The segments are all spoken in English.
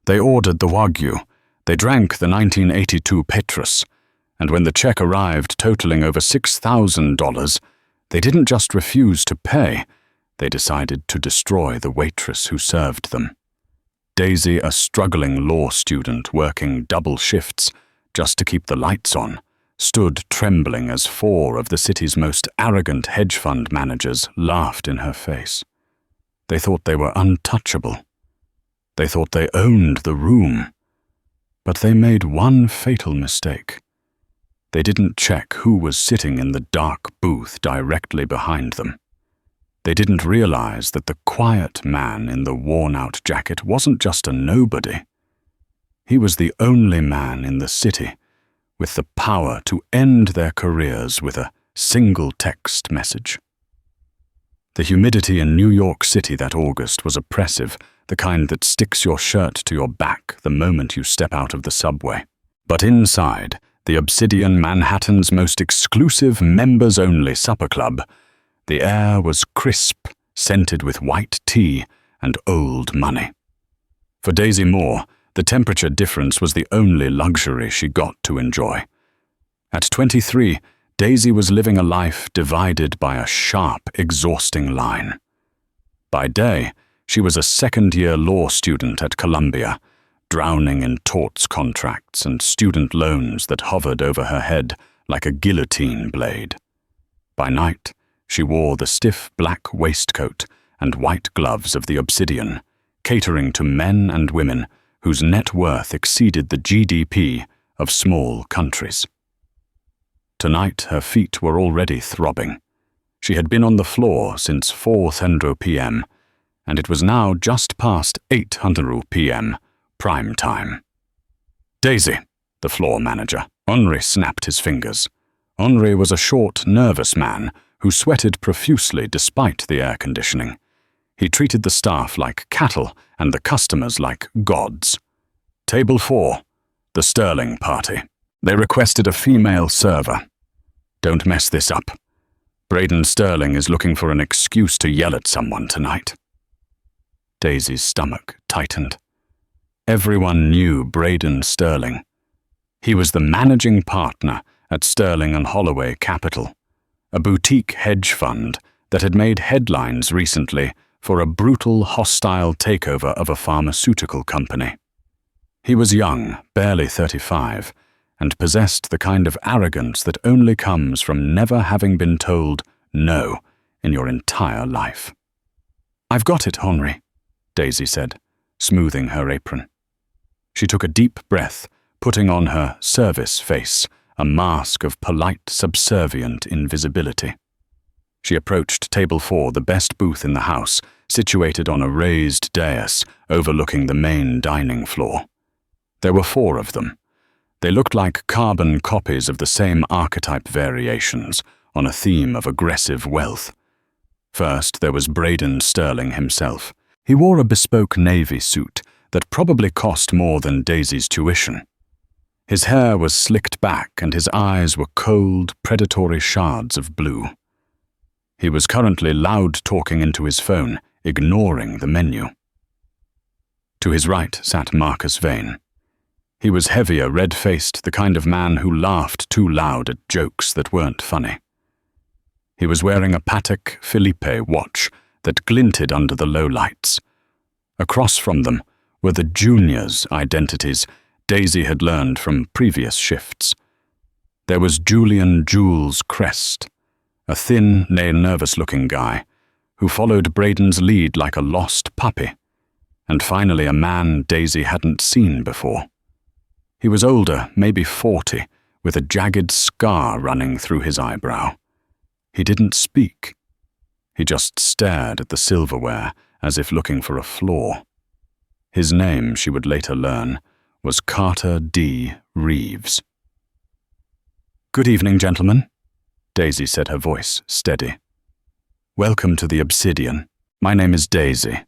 They ordered the Wagyu. They drank the 1982 Petrus. And when the check arrived totaling over $6,000, they didn't just refuse to pay, they decided to destroy the waitress who served them. Daisy, a struggling law student working double shifts just to keep the lights on, stood trembling as 4 of the city's most arrogant hedge fund managers laughed in her face. They thought they were untouchable. They thought they owned the room. But they made one fatal mistake. They didn't check who was sitting in the dark booth directly behind them. They didn't realize that the quiet man in the worn-out jacket wasn't just a nobody. He was the only man in the city with the power to end their careers with a single text message. The humidity in New York City that August was oppressive, the kind that sticks your shirt to your back the moment you step out of the subway. But inside, the Obsidian, Manhattan's most exclusive members-only supper club, the air was crisp, scented with white tea and old money. For Daisy Moore, the temperature difference was the only luxury she got to enjoy. At 23, Daisy was living a life divided by a sharp, exhausting line. By day, she was a second-year law student at Columbia, drowning in torts contracts and student loans that hovered over her head like a guillotine blade. By night, she wore the stiff black waistcoat and white gloves of the Obsidian, catering to men and women whose net worth exceeded the GDP of small countries. Tonight, her feet were already throbbing. She had been on the floor since 4:00 p.m., and it was now just past 8:00 p.m., prime time. Daisy, the floor manager. Henri snapped his fingers. Henri was a short, nervous man who sweated profusely despite the air conditioning. He treated the staff like cattle and the customers like gods. Table 4, the Sterling party. They requested a female server. Don't mess this up. Braden Sterling is looking for an excuse to yell at someone tonight. Daisy's stomach tightened. Everyone knew Braden Sterling. He was the managing partner at Sterling and Holloway Capital, a boutique hedge fund that had made headlines recently for a brutal, hostile takeover of a pharmaceutical company. He was young, barely 35, and possessed the kind of arrogance that only comes from never having been told no in your entire life. "I've got it, Henri," Daisy said, smoothing her apron. She took a deep breath, putting on her service face, a mask of polite, subservient invisibility. She approached table 4, the best booth in the house, situated on a raised dais overlooking the main dining floor. There were 4 of them. They looked like carbon copies of the same archetype variations on a theme of aggressive wealth. First, there was Braden Sterling himself. He wore a bespoke navy suit that probably cost more than Daisy's tuition. His hair was slicked back and his eyes were cold, predatory shards of blue. He was currently loud-talking into his phone, ignoring the menu. To his right sat Marcus Vane. He was heavier, red-faced, the kind of man who laughed too loud at jokes that weren't funny. He was wearing a Patek Philippe watch that glinted under the low lights. Across from them were the juniors' identities Daisy had learned from previous shifts. There was Julian Jules Crest, a thin, nervous-looking guy who followed Braden's lead like a lost puppy, and finally a man Daisy hadn't seen before. He was older, maybe 40, with a jagged scar running through his eyebrow. He didn't speak. He just stared at the silverware as if looking for a flaw. His name, she would later learn, was Carter D. Reeves. "Good evening, gentlemen," Daisy said, her voice steady. "Welcome to the Obsidian. My name is Daisy,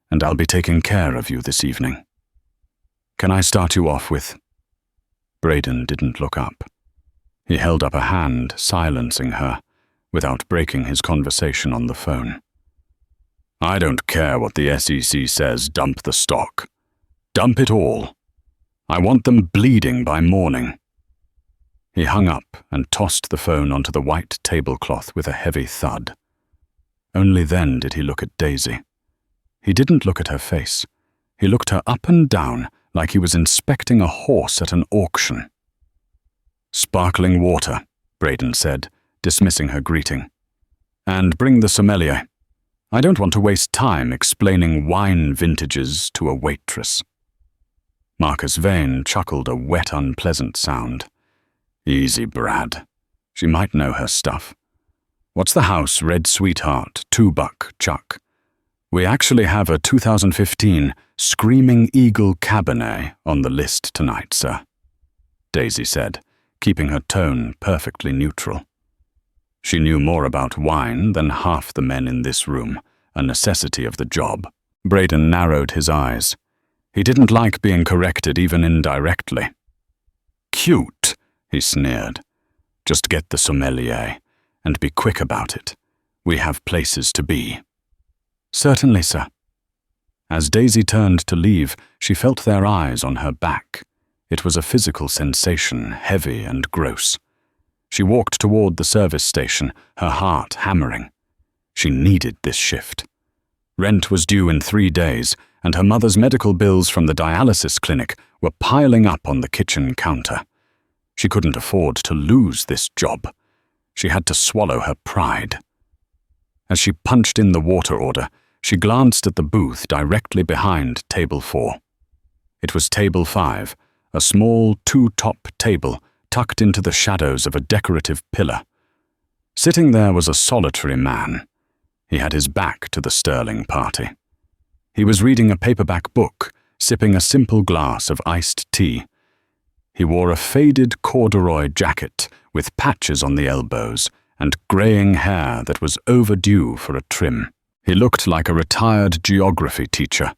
and I'll be taking care of you this evening. Can I start you off with—" Braden didn't look up. He held up a hand, silencing her, without breaking his conversation on the phone. "I don't care what the SEC says, dump the stock," Dump it all. I want them bleeding by morning." He hung up and tossed the phone onto the white tablecloth with a heavy thud. Only then did he look at Daisy. He didn't look at her face. He looked her up and down like he was inspecting a horse at an auction. "Sparkling water," Braden said, dismissing her greeting. "And bring the sommelier. I don't want to waste time explaining wine vintages to a waitress." Marcus Vane chuckled a wet, unpleasant sound. "Easy, Brad. She might know her stuff. What's the house, Red Sweetheart, $2 Chuck? We actually have a 2015 Screaming Eagle Cabernet on the list tonight, sir," Daisy said, keeping her tone perfectly neutral. She knew more about wine than half the men in this room, a necessity of the job. Braden narrowed his eyes. He didn't like being corrected even indirectly. "Cute," he sneered. "Just get the sommelier, and be quick about it. We have places to be." "Certainly, sir." As Daisy turned to leave, she felt their eyes on her back. It was a physical sensation, heavy and gross. She walked toward the service station, her heart hammering. She needed this shift. Rent was due in 3 days, and her mother's medical bills from the dialysis clinic were piling up on the kitchen counter. She couldn't afford to lose this job. She had to swallow her pride. As she punched in the water order, she glanced at the booth directly behind Table 4. It was Table 5, a small 2-top table tucked into the shadows of a decorative pillar. Sitting there was a solitary man. He had his back to the Sterling party. He was reading a paperback book, sipping a simple glass of iced tea. He wore a faded corduroy jacket with patches on the elbows and graying hair that was overdue for a trim. He looked like a retired geography teacher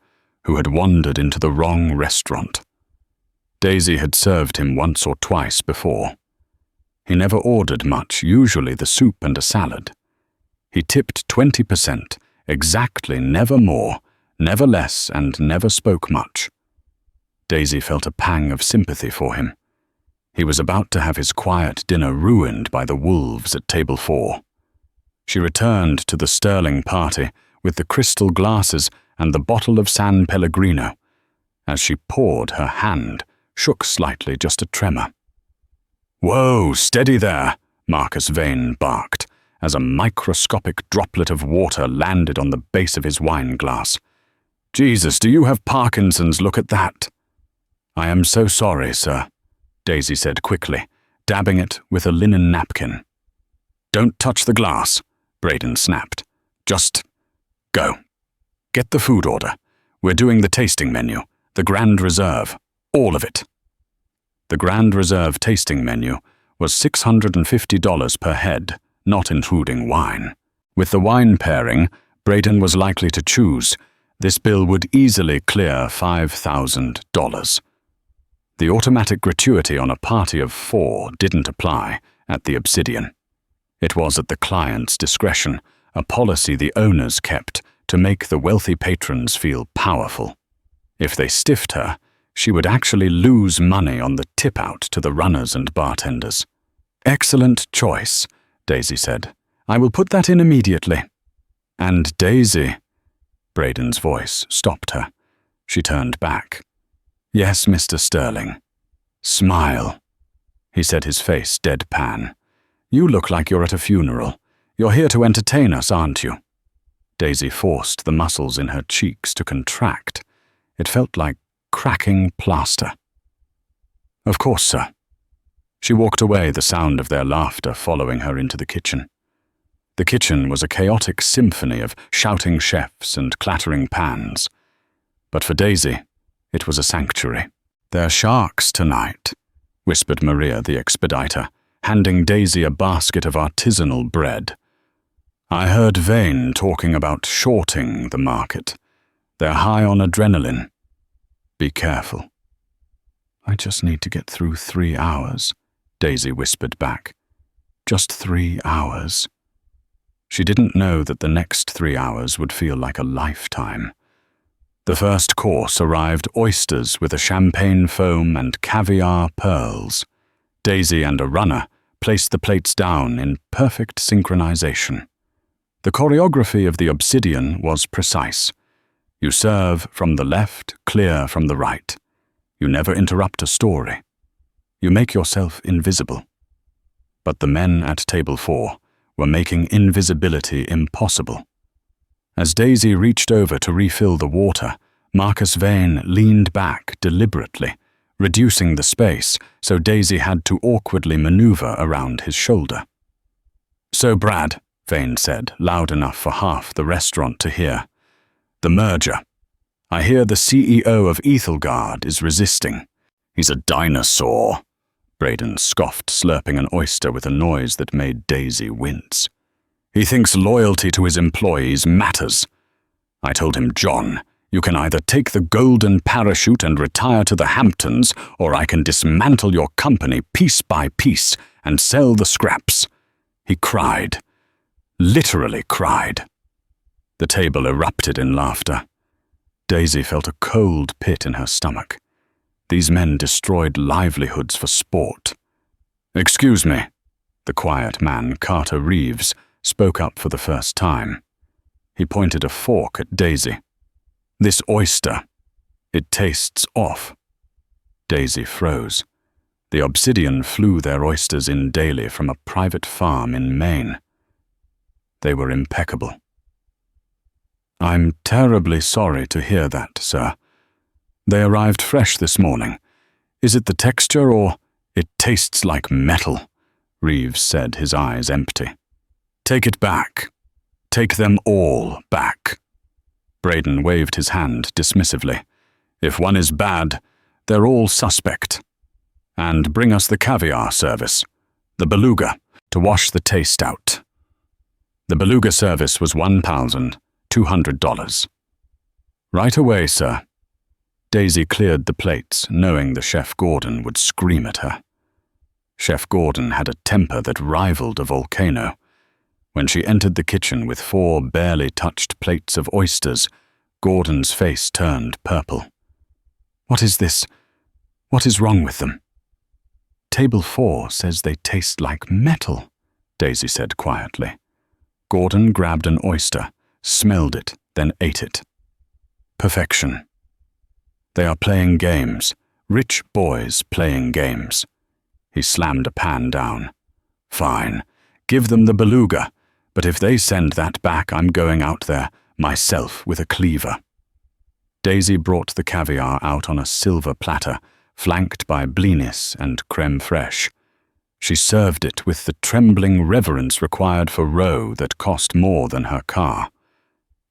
who had wandered into the wrong restaurant. Daisy had served him once or twice before. He never ordered much, usually the soup and a salad. He tipped 20%, exactly, never more, never less, and never spoke much. Daisy felt a pang of sympathy for him. He was about to have his quiet dinner ruined by the wolves at Table 4. She returned to the Sterling party with the crystal glasses and the bottle of San Pellegrino. As she poured, her hand shook slightly, just a tremor. "Whoa, steady there," Marcus Vane barked, as a microscopic droplet of water landed on the base of his wine glass. "Jesus, do you have Parkinson's? Look at that." "I am so sorry, sir," Daisy said quickly, dabbing it with a linen napkin. "Don't touch the glass," Braden snapped. "Just go. Get the food order. We're doing the tasting menu, the Grand Reserve, all of it." The Grand Reserve tasting menu was $650 per head, not including wine. With the wine pairing Braden was likely to choose, this bill would easily clear $5,000. The automatic gratuity on a party of 4 didn't apply at the Obsidian. It was at the client's discretion, a policy the owners kept to make the wealthy patrons feel powerful. If they stiffed her, she would actually lose money on the tip-out to the runners and bartenders. "Excellent choice," Daisy said. "I will put that in immediately." "And Daisy," Braden's voice stopped her. She turned back. "Yes, Mr. Sterling." "Smile," he said, his face deadpan. "You look like you're at a funeral. You're here to entertain us, aren't you?" Daisy forced the muscles in her cheeks to contract. It felt like cracking plaster. "Of course, sir." She walked away, the sound of their laughter following her into the kitchen. The kitchen was a chaotic symphony of shouting chefs and clattering pans. But for Daisy, it was a sanctuary. "They're sharks tonight," whispered Maria, the expediter, handing Daisy a basket of artisanal bread. "I heard Vane talking about shorting the market. They're high on adrenaline. Be careful." "I just need to get through 3 hours," Daisy whispered back. "Just 3 hours." She didn't know that the next 3 hours would feel like a lifetime. The first course arrived oysters with a champagne foam and caviar pearls. Daisy and a runner placed the plates down in perfect synchronization. The choreography of the obsidian was precise. You serve from the left, clear from the right. You never interrupt a story. You make yourself invisible. But the men at table 4 were making invisibility impossible. As Daisy reached over to refill the water, Marcus Vane leaned back deliberately, reducing the space so Daisy had to awkwardly maneuver around his shoulder. "So Brad," Vane said, loud enough for half the restaurant to hear, "the merger. I hear the CEO of Ethelgard is resisting." "He's a dinosaur," Braden scoffed, slurping an oyster with a noise that made Daisy wince. "He thinks loyalty to his employees matters. I told him, John, you can either take the golden parachute and retire to the Hamptons, or I can dismantle your company piece by piece and sell the scraps." He cried. Literally cried. The table erupted in laughter. Daisy felt a cold pit in her stomach. These men destroyed livelihoods for sport. "Excuse me," the quiet man, Carter Reeves, spoke up for the first time. He pointed a fork at Daisy. "This oyster, it tastes off." Daisy froze. The Obsidian flew their oysters in daily from a private farm in Maine. They were impeccable. "I'm terribly sorry to hear that, sir. They arrived fresh this morning. Is it the texture or it tastes like metal?" Reeves said, his eyes empty. "Take it back. Take them all back." Braden waved his hand dismissively. "If one is bad, they're all suspect. And bring us the caviar service, the beluga, to wash the taste out." The beluga service was $1,200. "Right away, sir." Daisy cleared the plates, knowing the Chef Gordon would scream at her. Chef Gordon had a temper that rivaled a volcano. When she entered the kitchen with 4 barely touched plates of oysters, Gordon's face turned purple. "What is this? What is wrong with them?" "Table 4 says they taste like metal," Daisy said quietly. Gordon grabbed an oyster, smelled it, then ate it. Perfection. They are playing games. Rich boys playing games. He slammed a pan down. "Fine. Give them the beluga. But if they send that back, I'm going out there, myself, with a cleaver." Daisy brought the caviar out on a silver platter, flanked by blinis and creme fraiche. She served it with the trembling reverence required for roe that cost more than her car.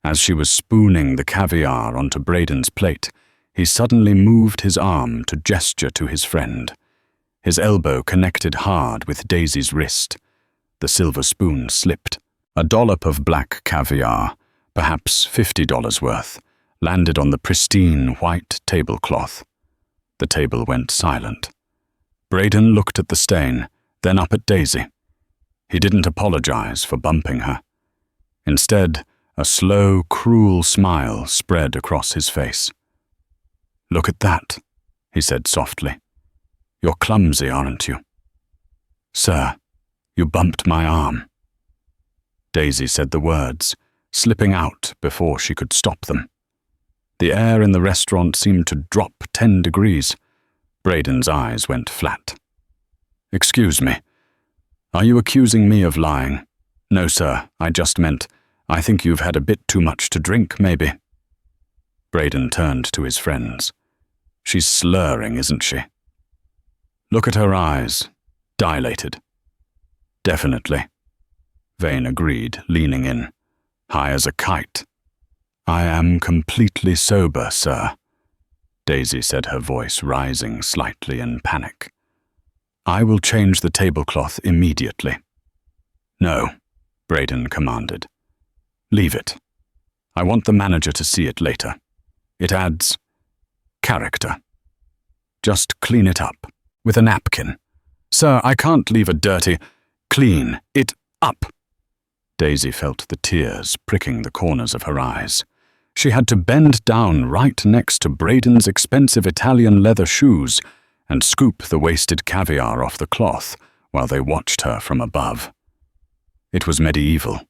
As she was spooning the caviar onto Braden's plate, he suddenly moved his arm to gesture to his friend. His elbow connected hard with Daisy's wrist. The silver spoon slipped. A dollop of black caviar, perhaps $50 worth, landed on the pristine white tablecloth. The table went silent. Braden looked at the stain, then up at Daisy. He didn't apologize for bumping her. Instead, a slow, cruel smile spread across his face. "Look at that," he said softly. "You're clumsy, aren't you?" "Sir, you bumped my arm." Daisy said the words, slipping out before she could stop them. The air in the restaurant seemed to drop 10 degrees. Braden's eyes went flat. "Excuse me. Are you accusing me of lying?" "No, sir. I just meant, I think you've had a bit too much to drink, maybe." Braden turned to his friends. "She's slurring, isn't she?" "Look at her eyes. Dilated." "Definitely." Vane agreed, leaning in. "High as a kite." "I am completely sober, sir," Daisy said, her voice rising slightly in panic. "I will change the tablecloth immediately." "No," Braden commanded. "Leave it. I want the manager to see it later. It adds character. Just clean it up with a napkin." "Sir, I can't leave a dirty—" "Clean it up." Daisy felt the tears pricking the corners of her eyes. She had to bend down right next to Braden's expensive Italian leather shoes and scoop the wasted caviar off the cloth while they watched her from above. It was medieval.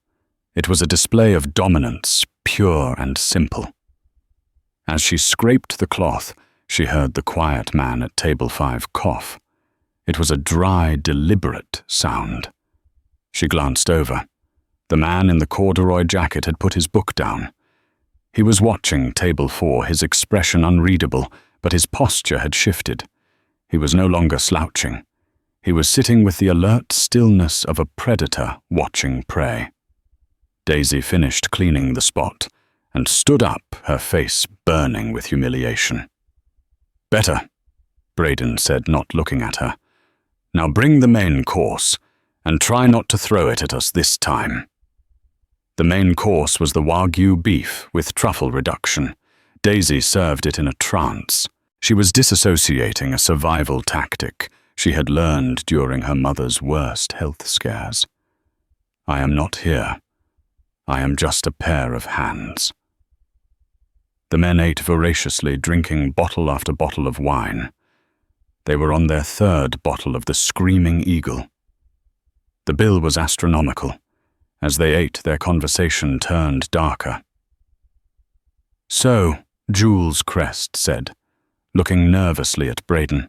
It was a display of dominance, pure and simple. As she scraped the cloth, she heard the quiet man at table 5 cough. It was a dry, deliberate sound. She glanced over. The man in the corduroy jacket had put his book down. He was watching table 4, his expression unreadable, but his posture had shifted. He was no longer slouching. He was sitting with the alert stillness of a predator watching prey. Daisy finished cleaning the spot and stood up, her face burning with humiliation. "Better," Braden said, not looking at her. "Now bring the main course, and try not to throw it at us this time." The main course was the Wagyu beef with truffle reduction. Daisy served it in a trance. She was disassociating, a survival tactic she had learned during her mother's worst health scares. "I am not here. I am just a pair of hands." The men ate voraciously, drinking bottle after bottle of wine. They were on their 3rd bottle of the Screaming Eagle. The bill was astronomical. As they ate, their conversation turned darker. "So," Jules Crest said, looking nervously at Braden.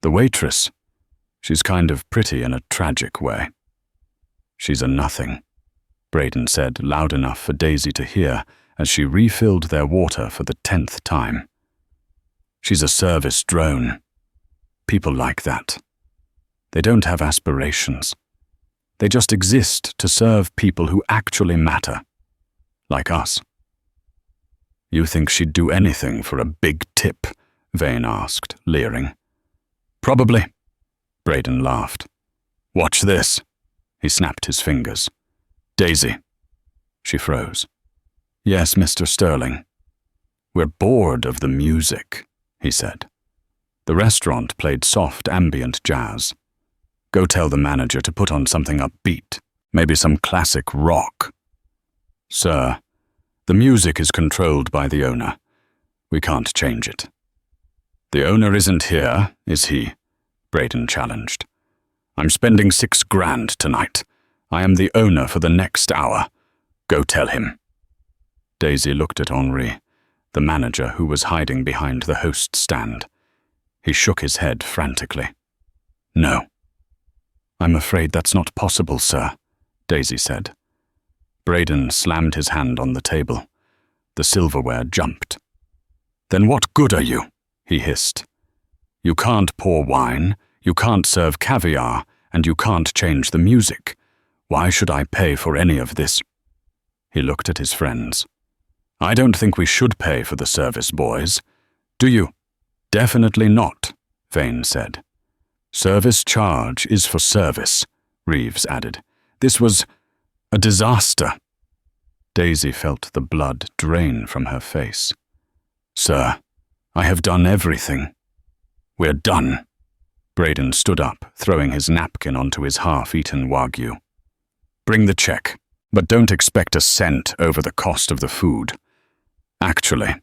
"The waitress. She's kind of pretty in a tragic way." "She's a nothing," Braden said, loud enough for Daisy to hear as she refilled their water for the 10th time. "She's a service drone. People like that. They don't have aspirations. They just exist to serve people who actually matter, like us." "You think she'd do anything for a big tip?" Vane asked, leering. "Probably," Braden laughed. "Watch this." He snapped his fingers. "Daisy." She froze. "Yes, Mr. Sterling." "We're bored of the music," he said. The restaurant played soft ambient jazz. "Go tell the manager to put on something upbeat, maybe some classic rock." "Sir, the music is controlled by the owner. We can't change it." "The owner isn't here, is he?" Braden challenged. "I'm spending $6,000 tonight. I am the owner for the next hour. Go tell him." Daisy looked at Henri, the manager who was hiding behind the host stand. He shook his head frantically. "No." "I'm afraid that's not possible, sir," Daisy said. Braden slammed his hand on the table. The silverware jumped. "Then what good are you?" he hissed. "You can't pour wine, you can't serve caviar, and you can't change the music. Why should I pay for any of this?" He looked at his friends. "I don't think we should pay for the service, boys. Do you?" "Definitely not," Vane said. "Service charge is for service," Reeves added. "This was a disaster." Daisy felt the blood drain from her face. "Sir, I have done everything. We're done." Braden stood up, throwing his napkin onto his half-eaten Wagyu. "Bring the check, but don't expect a cent over the cost of the food. Actually,"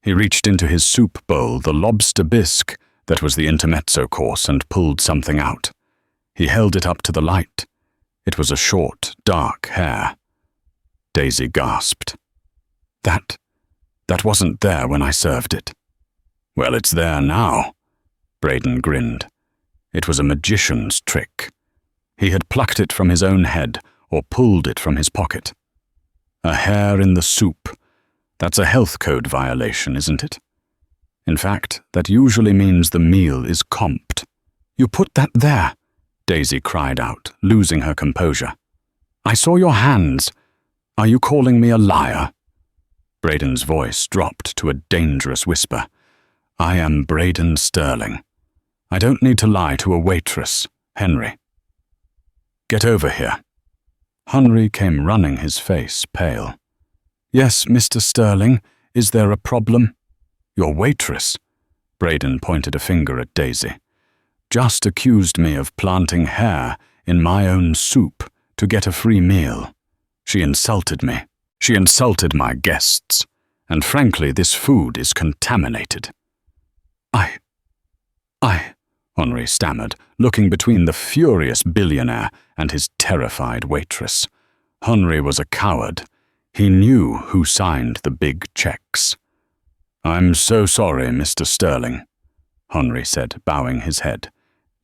he reached into his soup bowl, the lobster bisque that was the intermezzo course, and pulled something out. He held it up to the light. It was a short, dark hair. Daisy gasped. That wasn't there when I served it." "Well, it's there now," Braden grinned. It was a magician's trick. He had plucked it from his own head or pulled it from his pocket. "A hair in the soup. That's a health code violation, isn't it? In fact, that usually means the meal is comped." "You put that there," Daisy cried out, losing her composure. "I saw your hands. Are you calling me a liar?" Braden's voice dropped to a dangerous whisper. "I am Braden Sterling. I don't need to lie to a waitress, Henry." "Get over here." Henry came running, his face pale. "Yes, Mr. Sterling, is there a problem?" "Your waitress," Braden pointed a finger at Daisy, "just accused me of planting hair in my own soup to get a free meal. She insulted me." She insulted my guests, and frankly, this food is contaminated." I, Henri stammered, looking between the furious billionaire and his terrified waitress. Henri was a coward. He knew who signed the big checks. "I'm so sorry, Mr. Sterling," Henri said, bowing his head.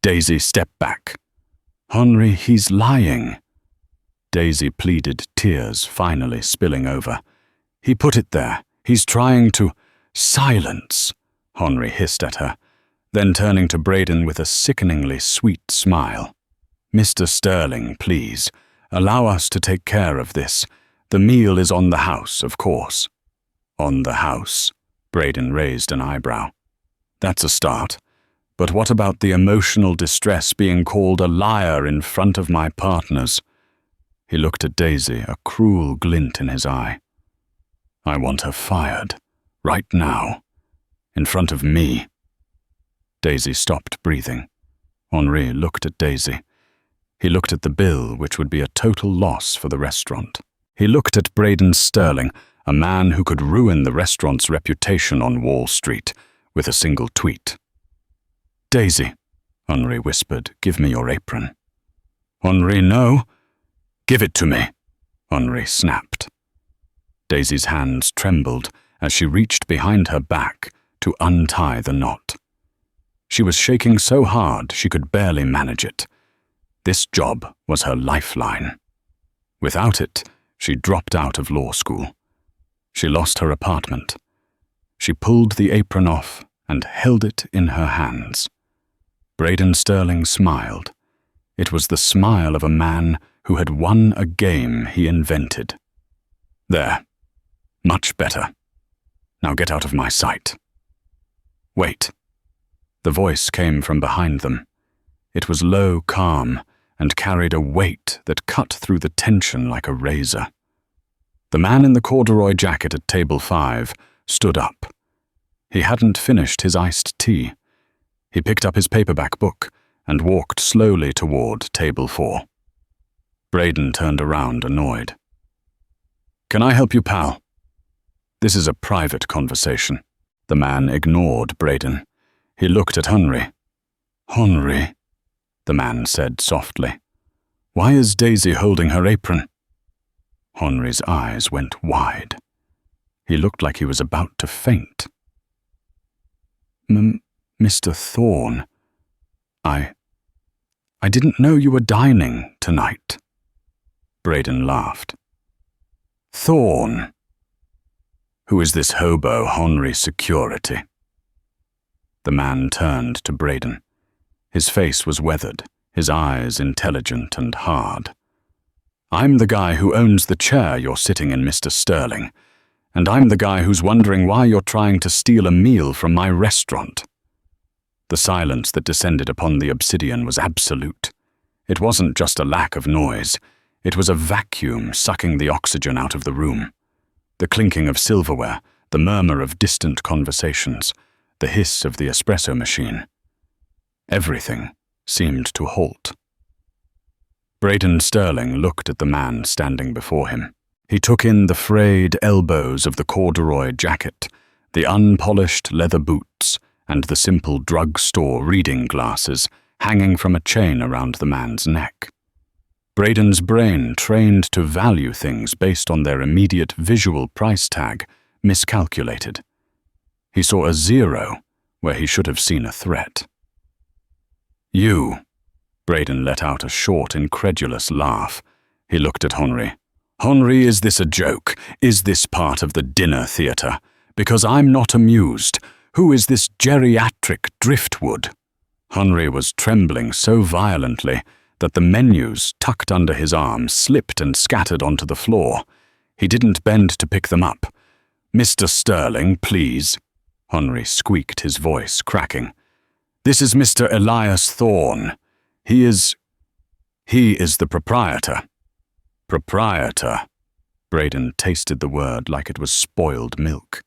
"Daisy, step back." "Henri, he's lying." Daisy pleaded, tears finally spilling over. "He put it there. He's trying to—" "Silence," Henri hissed at her, then turning to Braden with a sickeningly sweet smile. "Mr. Sterling, please, allow us to take care of this. The meal is on the house, of course." "On the house?" Braden raised an eyebrow. "That's a start. But what about the emotional distress being called a liar in front of my partners?" He looked at Daisy, a cruel glint in his eye. "I want her fired. Right now. In front of me." Daisy stopped breathing. Henri looked at Daisy. He looked at the bill, which would be a total loss for the restaurant. He looked at Braden Sterling, a man who could ruin the restaurant's reputation on Wall Street with a single tweet. "Daisy," Henri whispered, "give me your apron." "Henri, no." "Give it to me," Henri snapped. Daisy's hands trembled as she reached behind her back to untie the knot. She was shaking so hard she could barely manage it. This job was her lifeline. Without it, she dropped out of law school. She lost her apartment. She pulled the apron off and held it in her hands. Braden Sterling smiled. It was the smile of a man who had won a game he invented. "There. Much better. Now get out of my sight." "Wait." The voice came from behind them. It was low, calm, and carried a weight that cut through the tension like a razor. The man in the corduroy jacket at table 5 stood up. He hadn't finished his iced tea. He picked up his paperback book and walked slowly toward table 4. Braden turned around, annoyed. "Can I help you, pal?" "This is a private conversation." The man ignored Braden. He looked at Henri. "Henri," the man said softly, "why is Daisy holding her apron?" Henri's eyes went wide. He looked like he was about to faint. Mr. Thorne, I didn't know you were dining tonight." Braden laughed. "Thorne? Who is this hobo Henri Security?" The man turned to Braden. His face was weathered, his eyes intelligent and hard. "I'm the guy who owns the chair you're sitting in, Mr. Sterling, and I'm the guy who's wondering why you're trying to steal a meal from my restaurant." The silence that descended upon the obsidian was absolute. It wasn't just a lack of noise. It was a vacuum sucking the oxygen out of the room. The clinking of silverware, the murmur of distant conversations, the hiss of the espresso machine. Everything seemed to halt. Braden Sterling looked at the man standing before him. He took in the frayed elbows of the corduroy jacket, the unpolished leather boots, and the simple drugstore reading glasses hanging from a chain around the man's neck. Braden's brain, trained to value things based on their immediate visual price tag, miscalculated. He saw a 0 where he should have seen a threat. "You," Braden let out a short, incredulous laugh. He looked at Henri. "Henri, is this a joke? Is this part of the dinner theater? Because I'm not amused. Who is this geriatric driftwood?" Henri was trembling so violently that the menus tucked under his arm slipped and scattered onto the floor. He didn't bend to pick them up. "Mr. Sterling, please." Henri squeaked, his voice cracking. "This is Mr. Elias Thorne. He is the proprietor." "Proprietor." Braden tasted the word like it was spoiled milk.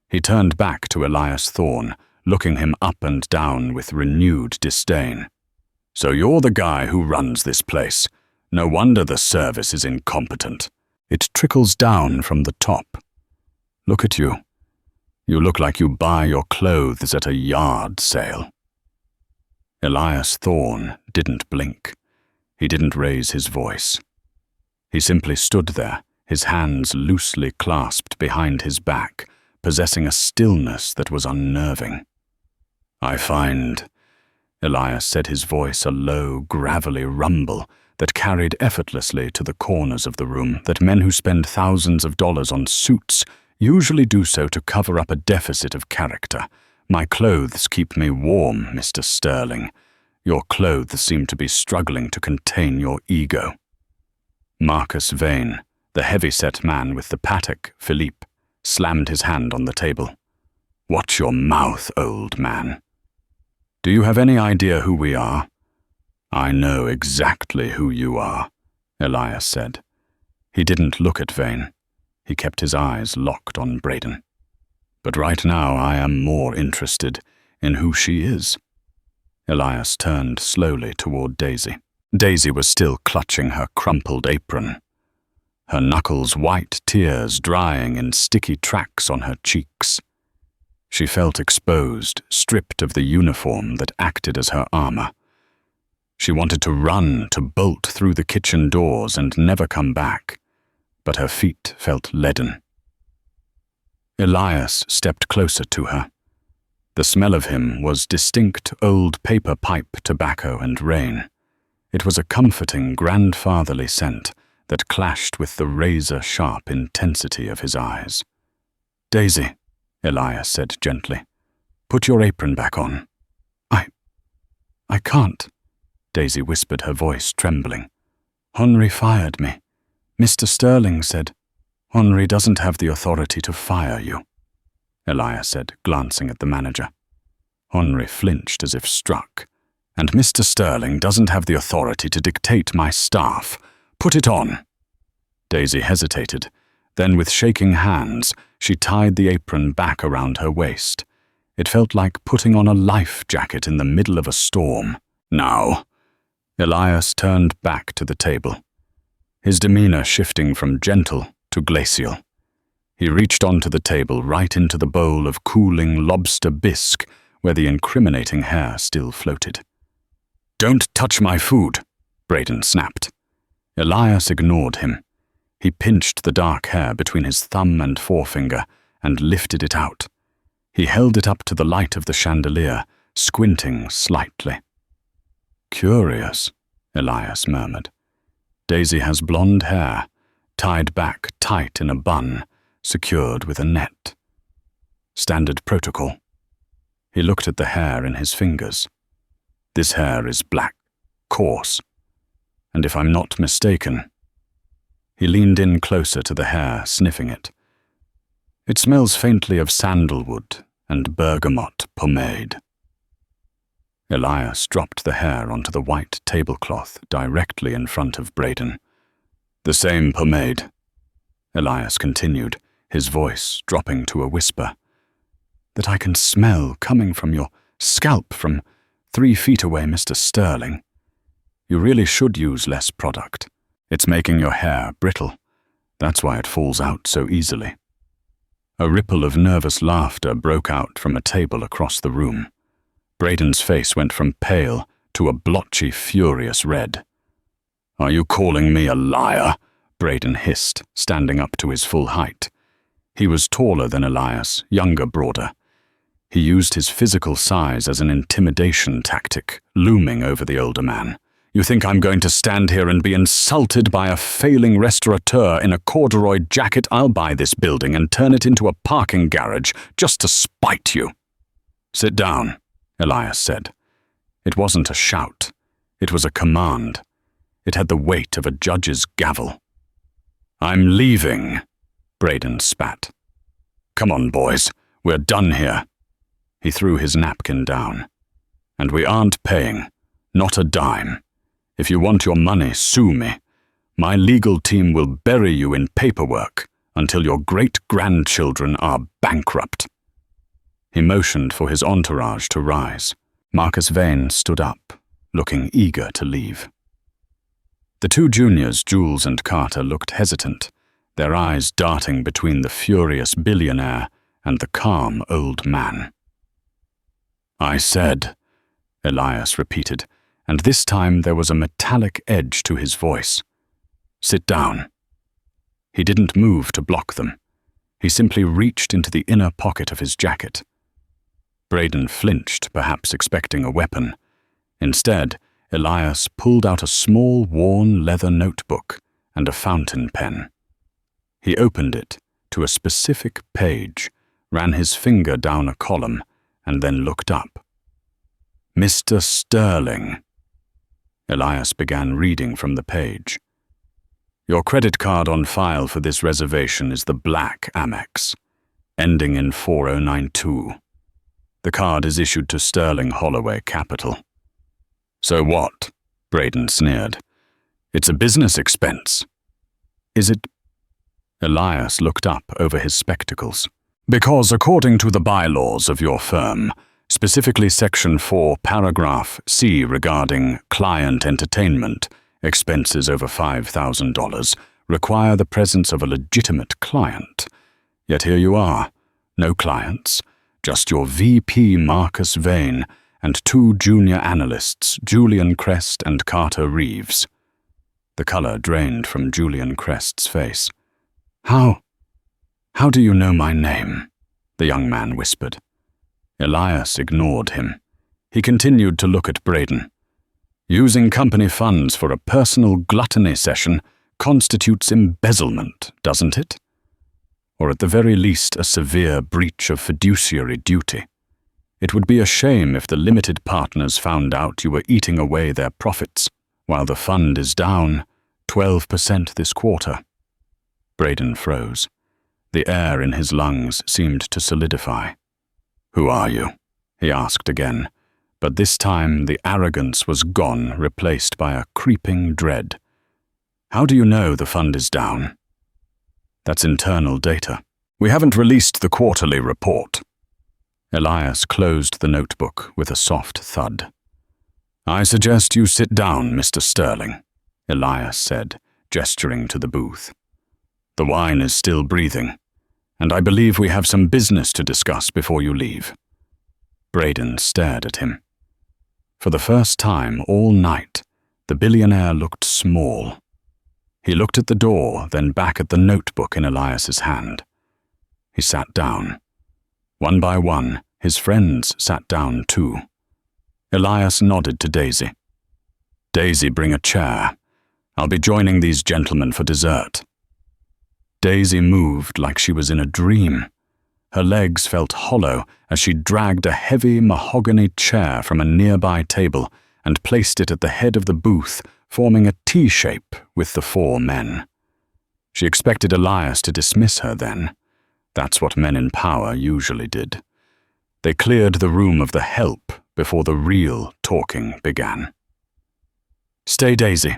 He turned back to Elias Thorne, looking him up and down with renewed disdain. "So you're the guy who runs this place. No wonder the service is incompetent. It trickles down from the top. Look at you. You look like you buy your clothes at a yard sale." Elias Thorne didn't blink. He didn't raise his voice. He simply stood there, his hands loosely clasped behind his back, possessing a stillness that was unnerving. "I find," Elias said, his voice a low, gravelly rumble that carried effortlessly to the corners of the room, "that men who spend thousands of dollars on suits usually do so to cover up a deficit of character. My clothes keep me warm, Mr. Sterling. Your clothes seem to be struggling to contain your ego." Marcus Vane, the heavy-set man with the Patek Philippe, slammed his hand on the table. "Watch your mouth, old man. Do you have any idea who we are?" "I know exactly who you are," Elias said. He didn't look at Vane. He kept his eyes locked on Braden. "But right now I am more interested in who she is." Elias turned slowly toward Daisy. Daisy was still clutching her crumpled apron, her knuckles white tears drying in sticky tracks on her cheeks. She felt exposed, stripped of the uniform that acted as her armor. She wanted to run, to bolt through the kitchen doors and never come back, but her feet felt leaden. Elias stepped closer to her. The smell of him was distinct old paper pipe tobacco and rain. It was a comforting, grandfatherly scent that clashed with the razor-sharp intensity of his eyes. "Daisy," Elias said gently, "put your apron back on." I can't," Daisy whispered, her voice trembling. "Henry fired me. Mr. Sterling said." "Henry doesn't have the authority to fire you," Elias said, glancing at the manager. Henry flinched as if struck. "And Mr. Sterling doesn't have the authority to dictate my staff. Put it on." Daisy hesitated. Then, with shaking hands, she tied the apron back around her waist. It felt like putting on a life jacket in the middle of a storm. "Now." Elias turned back to the table, his demeanor shifting from gentle to glacial. He reached onto the table, right into the bowl of cooling lobster bisque where the incriminating hair still floated. "Don't touch my food," Braden snapped. Elias ignored him. He pinched the dark hair between his thumb and forefinger and lifted it out. He held it up to the light of the chandelier, squinting slightly. "Curious," Elias murmured. "Daisy has blonde hair, tied back tight in a bun, secured with a net. Standard protocol." He looked at the hair in his fingers. "This hair is black, coarse, and if I'm not mistaken..." He leaned in closer to the hair, sniffing it. "It smells faintly of sandalwood and bergamot pomade." Elias dropped the hair onto the white tablecloth directly in front of Braden. "The same pomade," Elias continued, his voice dropping to a whisper. "That I can smell coming from your scalp from 3 feet away, Mr. Sterling. You really should use less product. It's making your hair brittle. That's why it falls out so easily." A ripple of nervous laughter broke out from a table across the room. Braden's face went from pale to a blotchy, furious red. "Are you calling me a liar?" Braden hissed, standing up to his full height. He was taller than Elias, younger, broader. He used his physical size as an intimidation tactic, looming over the older man. "You think I'm going to stand here and be insulted by a failing restaurateur in a corduroy jacket? I'll buy this building and turn it into a parking garage just to spite you." "Sit down," Elias said. It wasn't a shout. It was a command. It had the weight of a judge's gavel. "I'm leaving," Braden spat. "Come on, boys. We're done here." He threw his napkin down. "And we aren't paying. Not a dime. If you want your money, sue me. My legal team will bury you in paperwork until your great-grandchildren are bankrupt." He motioned for his entourage to rise. Marcus Vane stood up, looking eager to leave. The two juniors, Jules and Carter, looked hesitant, their eyes darting between the furious billionaire and the calm old man. "I said," Elias repeated, and this time there was a metallic edge to his voice. "Sit down." He didn't move to block them. He simply reached into the inner pocket of his jacket. Braden flinched, perhaps expecting a weapon. Instead, Elias pulled out a small, worn leather notebook and a fountain pen. He opened it to a specific page, ran his finger down a column, and then looked up. "Mr. Sterling." Elias began reading from the page. "Your credit card on file for this reservation is the black Amex, ending in 4092. The card is issued to Sterling Holloway Capital." "So what?" Braden sneered. "It's a business expense." "Is it?" Elias looked up over his spectacles. "Because according to the bylaws of your firm, specifically Section 4, Paragraph C regarding client entertainment, expenses over $5,000 require the presence of a legitimate client. Yet here you are, no clients, just your VP Marcus Vane and two junior analysts, Julian Crest and Carter Reeves." The color drained from Julian Crest's face. How do you know my name?" the young man whispered. Elias ignored him. He continued to look at Braden. "Using company funds for a personal gluttony session constitutes embezzlement, doesn't it? Or at the very least a severe breach of fiduciary duty. It would be a shame if the limited partners found out you were eating away their profits, while the fund is down 12% this quarter." Braden froze. The air in his lungs seemed to solidify. "Who are you?" he asked again, but this time the arrogance was gone, replaced by a creeping dread. "How do you know the fund is down?" "That's internal data. We haven't released the quarterly report." Elias closed the notebook with a soft thud. "I suggest you sit down, Mr. Sterling," Elias said, gesturing to the booth. "The wine is still breathing, and I believe we have some business to discuss before you leave." Braden stared at him. For the first time all night, the billionaire looked small. He looked at the door, then back at the notebook in Elias's hand. He sat down. One by one, his friends sat down too. Elias nodded to Daisy. "Daisy, bring a chair. I'll be joining these gentlemen for dessert." Daisy moved like she was in a dream. Her legs felt hollow as she dragged a heavy mahogany chair from a nearby table and placed it at the head of the booth, forming a T-shape with the four men. She expected Elias to dismiss her then. That's what men in power usually did. They cleared the room of the help before the real talking began. "Stay, Daisy,"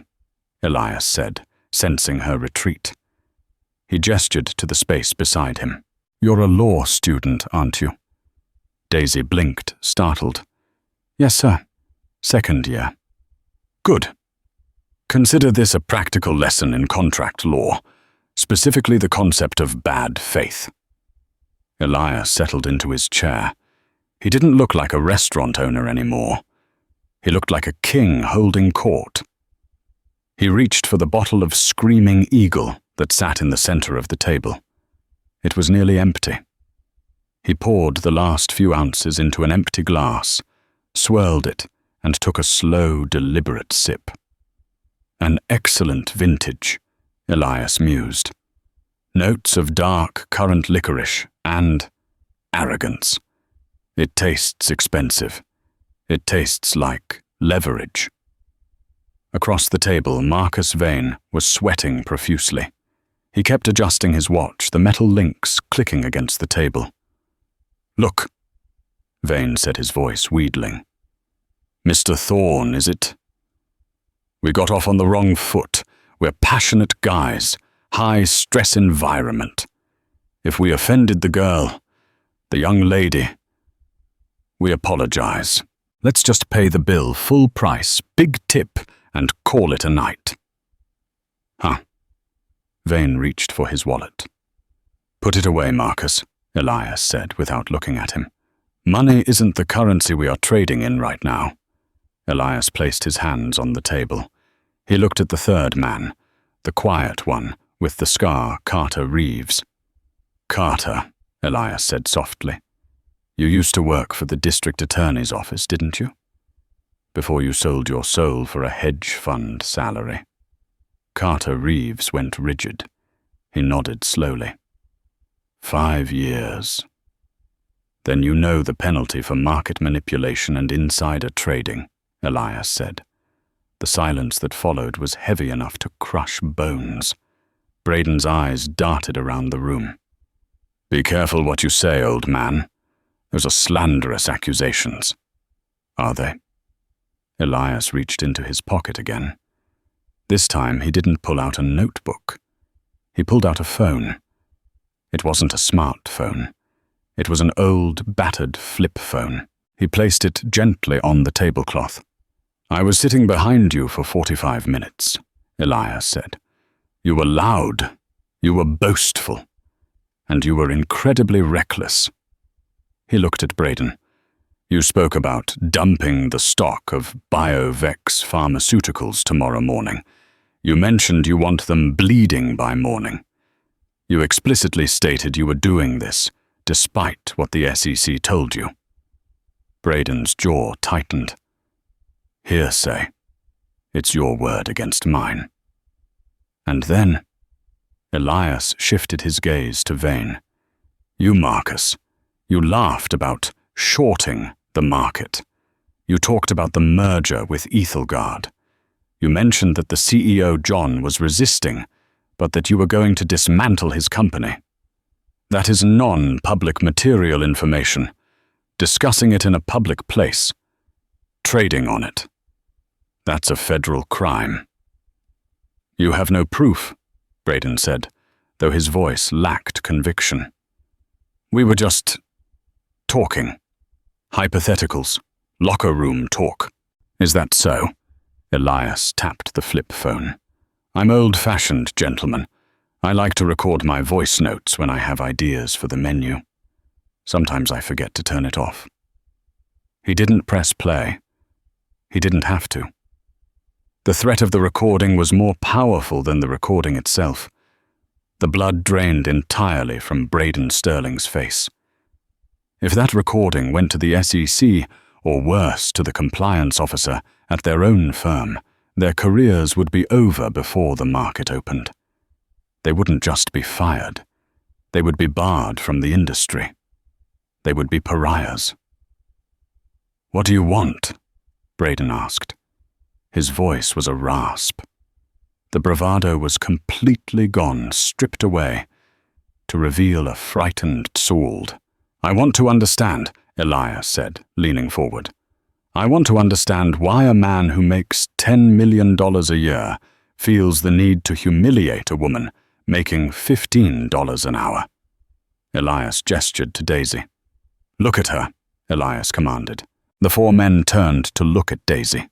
Elias said, sensing her retreat. He gestured to the space beside him. "You're a law student, aren't you?" Daisy blinked, startled. "Yes, sir. Second year." "Good. Consider this a practical lesson in contract law, specifically the concept of bad faith." Elias settled into his chair. He didn't look like a restaurant owner anymore. He looked like a king holding court. He reached for the bottle of Screaming Eagle that sat in the center of the table. It was nearly empty. He poured the last few ounces into an empty glass, swirled it, and took a slow, deliberate sip. "An excellent vintage," Elias mused. "Notes of dark currant licorice and arrogance. It tastes expensive. It tastes like leverage." Across the table, Marcus Vane was sweating profusely. He kept adjusting his watch, the metal links clicking against the table. "Look," Vane said, his voice wheedling. "Mr. Thorne, is it? We got off on the wrong foot. We're passionate guys, high-stress environment. If we offended the girl, the young lady, we apologize. Let's just pay the bill full price, big tip, and call it a night." "Huh." Vane reached for his wallet. "Put it away, Marcus," Elias said without looking at him. "Money isn't the currency we are trading in right now." Elias placed his hands on the table. He looked at the third man, the quiet one, with the scar, Carter Reeves. "Carter," Elias said softly. "You used to work for the district attorney's office, didn't you? Before you sold your soul for a hedge fund salary." Carter Reeves went rigid. He nodded slowly. 5 years. "Then you know the penalty for market manipulation and insider trading," Elias said. The silence that followed was heavy enough to crush bones. Braden's eyes darted around the room. "Be careful what you say, old man. Those are slanderous accusations." "Are they?" Elias reached into his pocket again. This time he didn't pull out a notebook. He pulled out a phone. It wasn't a smartphone. It was an old, battered flip phone. He placed it gently on the tablecloth. "I was sitting behind you for 45 minutes, Elias said. "You were loud, you were boastful, and you were incredibly reckless." He looked at Braden. "You spoke about dumping the stock of BioVex pharmaceuticals tomorrow morning. You mentioned you want them bleeding by morning. You explicitly stated you were doing this, despite what the SEC told you." Braden's jaw tightened. "Hearsay. It's your word against mine." And then Elias shifted his gaze to Vane. "You, Marcus, you laughed about shorting the market. You talked about the merger with Ethelgard. You mentioned that the CEO John was resisting, but that you were going to dismantle his company. That is non-public material information. Discussing it in a public place. Trading on it. That's a federal crime." "You have no proof," Braden said, though his voice lacked conviction. "We were just talking. Hypotheticals. Locker room talk." "Is that so?" Elias tapped the flip phone. "I'm old-fashioned, gentlemen. I like to record my voice notes when I have ideas for the menu. Sometimes I forget to turn it off." He didn't press play. He didn't have to. The threat of the recording was more powerful than the recording itself. The blood drained entirely from Braden Sterling's face. If that recording went to the SEC, or worse, to the compliance officer at their own firm, their careers would be over before the market opened. They wouldn't just be fired. They would be barred from the industry. They would be pariahs. "What do you want?" Braden asked. His voice was a rasp. The bravado was completely gone, stripped away, to reveal a frightened Sould. "I want to understand," Elias said, leaning forward. "I want to understand why a man who makes $10 million a year feels the need to humiliate a woman making $15 an hour." Elias gestured to Daisy. "Look at her," Elias commanded. The 4 men turned to look at Daisy.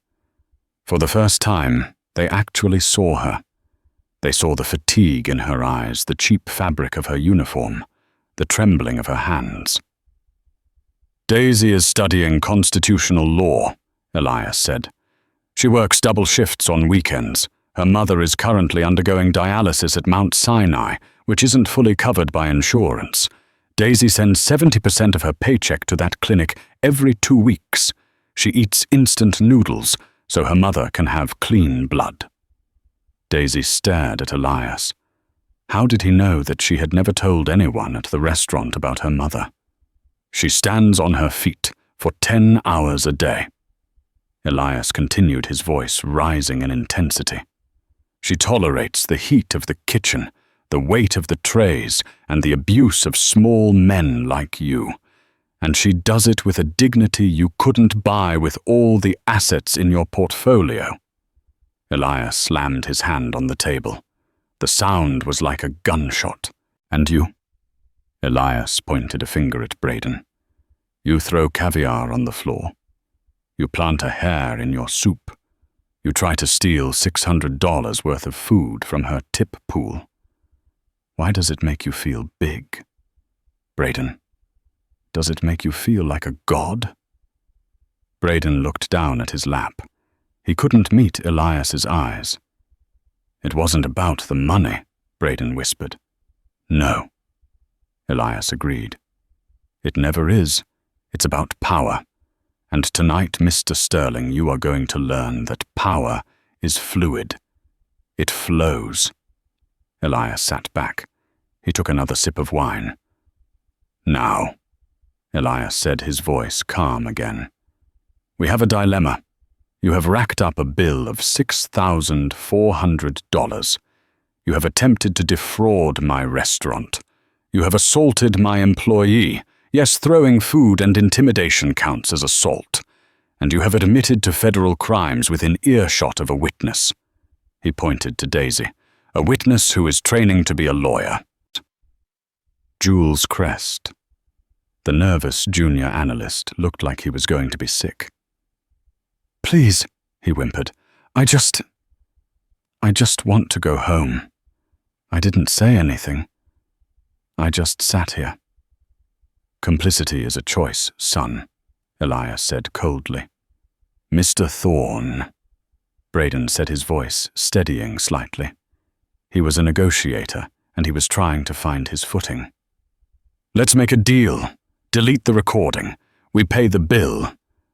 For the first time, they actually saw her. They saw the fatigue in her eyes, the cheap fabric of her uniform, the trembling of her hands. "Daisy is studying constitutional law," Elias said. "She works double shifts on weekends. Her mother is currently undergoing dialysis at Mount Sinai, which isn't fully covered by insurance. Daisy sends 70% of her paycheck to that clinic every 2 weeks. She eats instant noodles so her mother can have clean blood." Daisy stared at Elias. How did he know that she had never told anyone at the restaurant about her mother? "She stands on her feet for 10 hours a day." Elias continued, his voice rising in intensity. "She tolerates the heat of the kitchen, the weight of the trays, and the abuse of small men like you. And she does it with a dignity you couldn't buy with all the assets in your portfolio." Elias slammed his hand on the table. The sound was like a gunshot. "And you?" Elias pointed a finger at Braden. "You throw caviar on the floor. You plant a hair in your soup. You try to steal $600 worth of food from her tip pool. Why does it make you feel big? Braden, does it make you feel like a god? Braden looked down at his lap. He couldn't meet Elias's eyes. It wasn't about the money, Braden whispered. No, Elias agreed. It never is. It's about power. And tonight, Mr. Sterling, you are going to learn that power is fluid. It flows. Elias sat back. He took another sip of wine. Now, Elias said, his voice calm again. We have a dilemma. You have racked up a bill of $6,400. You have attempted to defraud my restaurant. You have assaulted my employee. Yes, throwing food and intimidation counts as assault. And you have admitted to federal crimes within earshot of a witness. He pointed to Daisy, a witness who is training to be a lawyer. Jules Crest. The nervous junior analyst looked like he was going to be sick. Please, he whimpered, I just want to go home. I didn't say anything. I just sat here. Complicity is a choice, son, Elias said coldly. Mr. Thorne, Braden said, his voice steadying slightly. He was a negotiator, and he was trying to find his footing. Let's make a deal. Delete the recording. We pay the bill.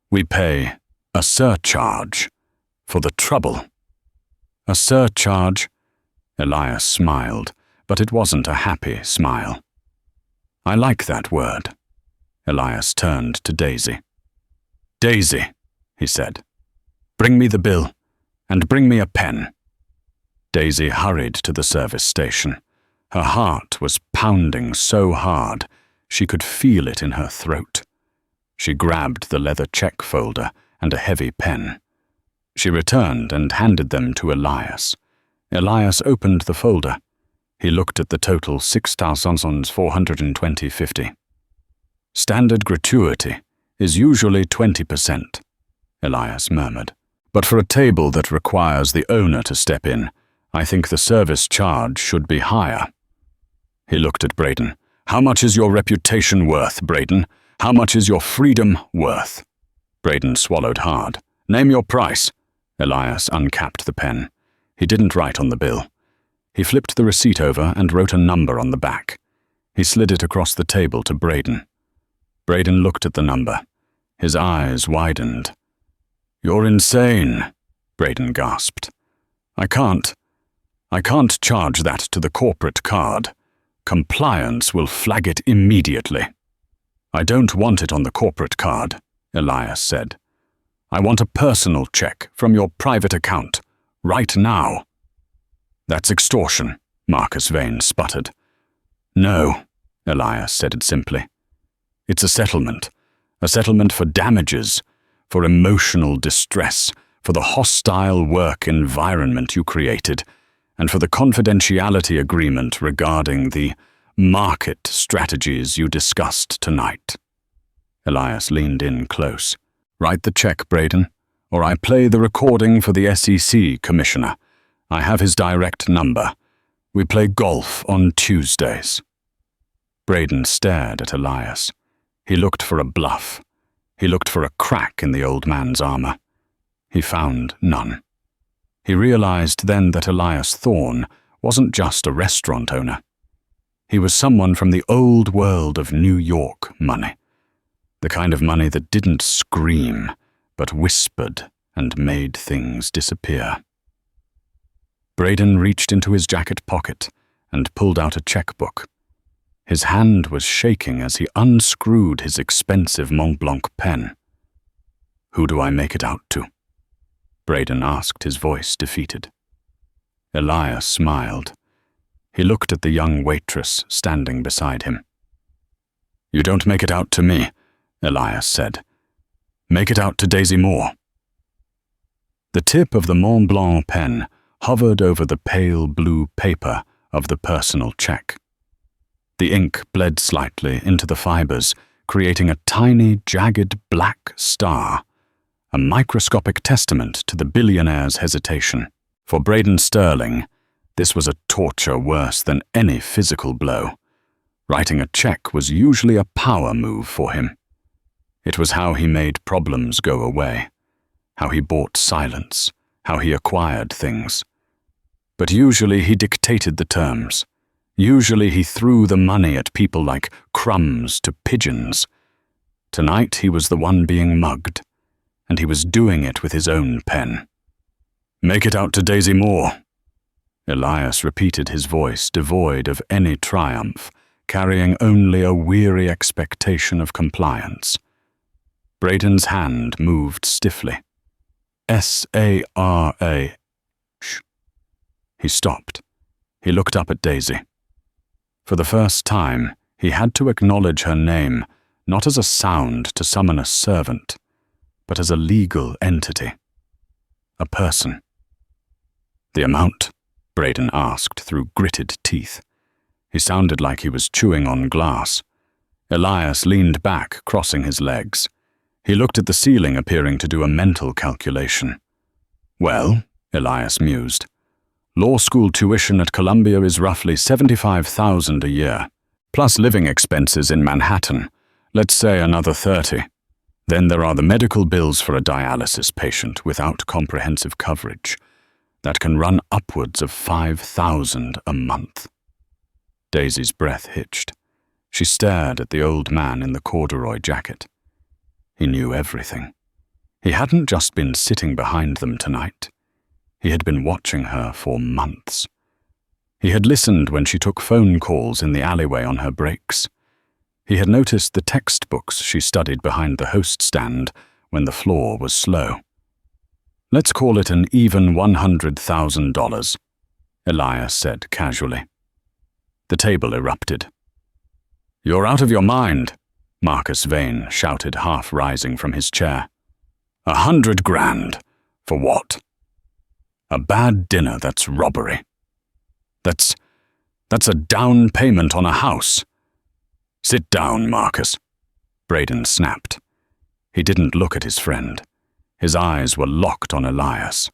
We pay a surcharge for the trouble. A surcharge? Elias smiled, but it wasn't a happy smile. I like that word. Elias turned to Daisy. Daisy, he said, bring me the bill, and bring me a pen. Daisy hurried to the service station. Her heart was pounding so hard she could feel it in her throat. She grabbed the leather check folder and a heavy pen. She returned and handed them to Elias. Elias opened the folder. He looked at the total $6,420.50. Standard gratuity is usually 20%, Elias murmured. But for a table that requires the owner to step in, I think the service charge should be higher. He looked at Braden. How much is your reputation worth, Braden? How much is your freedom worth? Braden swallowed hard. Name your price. Elias uncapped the pen. He didn't write on the bill. He flipped the receipt over and wrote a number on the back. He slid it across the table to Braden. Braden looked at the number. His eyes widened. You're insane, Braden gasped. I can't charge that to the corporate card. Compliance will flag it immediately. I don't want it on the corporate card, Elias said. I want a personal check from your private account, right now. That's extortion, Marcus Vane sputtered. No, Elias said it simply. It's a settlement for damages, for emotional distress, for the hostile work environment you created, and for the confidentiality agreement regarding the market strategies you discussed tonight. Elias leaned in close. Write the check, Braden, or I play the recording for the SEC commissioner. I have his direct number. We play golf on Tuesdays. Braden stared at Elias. He looked for a bluff. He looked for a crack in the old man's armor. He found none. He realized then that Elias Thorne wasn't just a restaurant owner. He was someone from the old world of New York money. The kind of money that didn't scream, but whispered and made things disappear. Braden reached into his jacket pocket and pulled out a checkbook. His hand was shaking as he unscrewed his expensive Mont Blanc pen. Who do I make it out to? Braden asked, his voice defeated. Elias smiled. He looked at the young waitress standing beside him. You don't make it out to me, Elias said. Make it out to Daisy Moore. The tip of the Mont Blanc pen hovered over the pale blue paper of the personal check. The ink bled slightly into the fibers, creating a tiny, jagged black star, a microscopic testament to the billionaire's hesitation. For Braden Sterling, This was a torture worse than any physical blow. Writing a check was usually a power move for him. It was how he made problems go away, how he bought silence, how he acquired things. But usually he dictated the terms. Usually he threw the money at people like crumbs to pigeons. Tonight he was the one being mugged, and he was doing it with his own pen. "Make it out to Daisy Moore." Elias repeated, his voice devoid of any triumph, carrying only a weary expectation of compliance. Braden's hand moved stiffly. S-A-R-A. He stopped. He looked up at Daisy. For the first time, he had to acknowledge her name, not as a sound to summon a servant, but as a legal entity. A person. "The amount?" Braden asked through gritted teeth. He sounded like he was chewing on glass. Elias leaned back, crossing his legs. He looked at the ceiling, appearing to do a mental calculation. "Well," Elias mused, "law school tuition at Columbia is roughly $75,000 a year, plus living expenses in Manhattan, let's say another 30. Then there are the medical bills for a dialysis patient without comprehensive coverage. That can run upwards of $5,000 a month." Daisy's breath hitched. She stared at the old man in the corduroy jacket. He knew everything. He hadn't just been sitting behind them tonight. He had been watching her for months. He had listened when she took phone calls in the alleyway on her breaks. He had noticed the textbooks she studied behind the host stand when the floor was slow. "Let's call it an even $100,000, Elias said casually. The table erupted. "You're out of your mind," Marcus Vane shouted, half rising from his chair. $100 grand. For what? A bad dinner, that's robbery. That's a down payment on a house." "Sit down, Marcus," Braden snapped. He didn't look at his friend. His eyes were locked on Elias.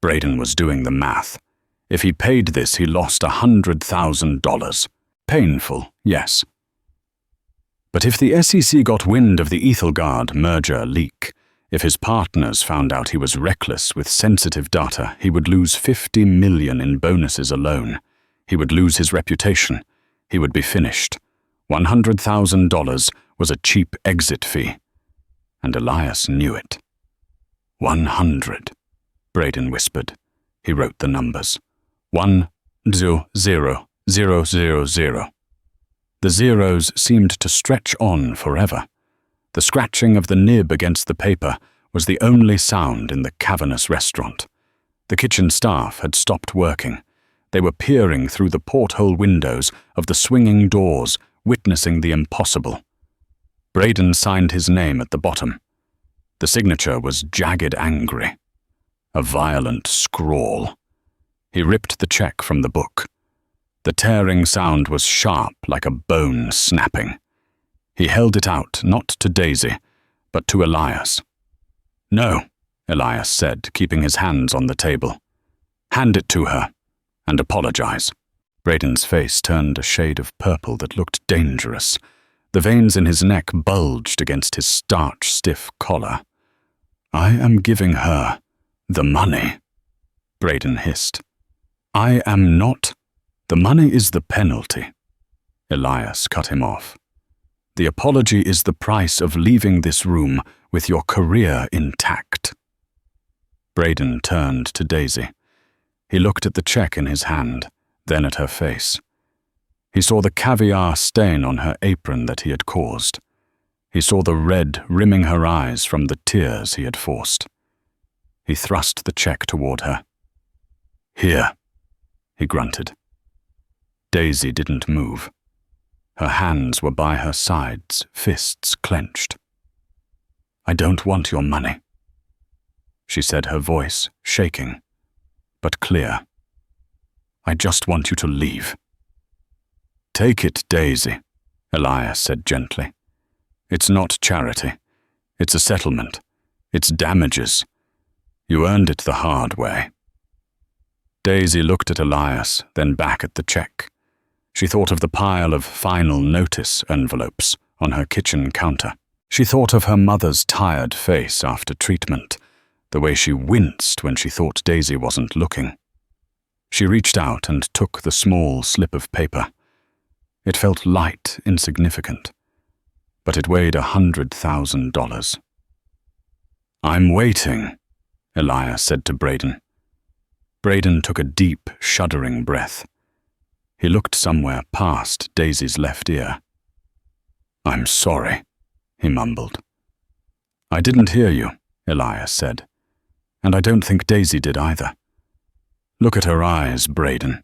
Braden was doing the math. If he paid this, he lost $100,000. Painful, yes. But if the SEC got wind of the Ethelgard merger leak, if his partners found out he was reckless with sensitive data, he would lose $50 million in bonuses alone. He would lose his reputation. He would be finished. $100,000 was a cheap exit fee. And Elias knew it. 100, Braden whispered. He wrote the numbers. 100,000. The zeros seemed to stretch on forever. The scratching of the nib against the paper was the only sound in the cavernous restaurant. The kitchen staff had stopped working. They were peering through the porthole windows of the swinging doors, witnessing the impossible. Braden signed his name at the bottom. The signature was jagged angry. A violent scrawl. He ripped the check from the book. The tearing sound was sharp, like a bone snapping. He held it out, not to Daisy, but to Elias. "No," Elias said, keeping his hands on the table. "Hand it to her, and apologize." Braden's face turned a shade of purple that looked dangerous. The veins in his neck bulged against his starch-stiff collar. "I am giving her the money," Braden hissed. "I am not. The money is the penalty." Elias cut him off. "The apology is the price of leaving this room with your career intact." Braden turned to Daisy. He looked at the check in his hand, then at her face. He saw the caviar stain on her apron that he had caused. He saw the red rimming her eyes from the tears he had forced. He thrust the check toward her. "Here," he grunted. Daisy didn't move. Her hands were by her sides, fists clenched. "I don't want your money," she said, her voice shaking, but clear. "I just want you to leave." "Take it, Daisy," Elias said gently. "It's not charity. It's a settlement. It's damages. You earned it the hard way." Daisy looked at Elias, then back at the check. She thought of the pile of final notice envelopes on her kitchen counter. She thought of her mother's tired face after treatment, the way she winced when she thought Daisy wasn't looking. She reached out and took the small slip of paper. It felt light, insignificant, but it weighed $100,000. "I'm waiting," Elias said to Braden. Braden took a deep, shuddering breath. He looked somewhere past Daisy's left ear. "I'm sorry," he mumbled. "I didn't hear you," Elias said, "and I don't think Daisy did either. Look at her eyes, Braden."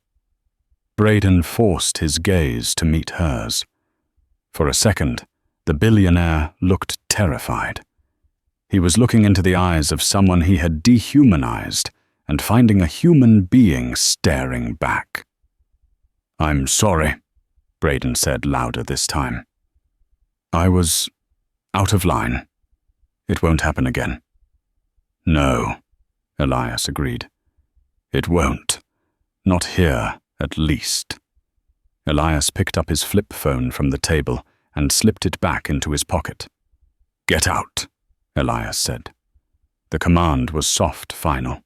Braden forced his gaze to meet hers. For a second, the billionaire looked terrified. He was looking into the eyes of someone he had dehumanized and finding a human being staring back. "I'm sorry," Braden said louder this time. "I was out of line. It won't happen again." "No," Elias agreed. "It won't. Not here, at least." Elias picked up his flip phone from the table and slipped it back into his pocket. "Get out," Elias said. The command was soft, final.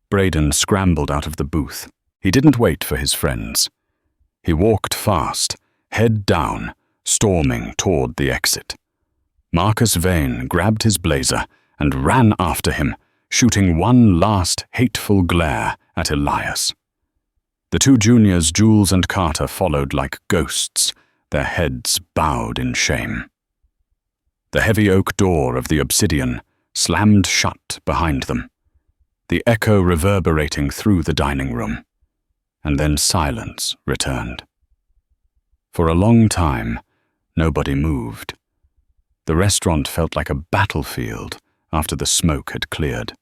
Braden scrambled out of the booth. He didn't wait for his friends. He walked fast, head down, storming toward the exit. Marcus Vane grabbed his blazer and ran after him, shooting one last hateful glare at Elias. The two juniors, Jules and Carter, followed like ghosts, their heads bowed in shame. The heavy oak door of the obsidian slammed shut behind them, the echo reverberating through the dining room, and then silence returned. For a long time, nobody moved. The restaurant felt like a battlefield after the smoke had cleared.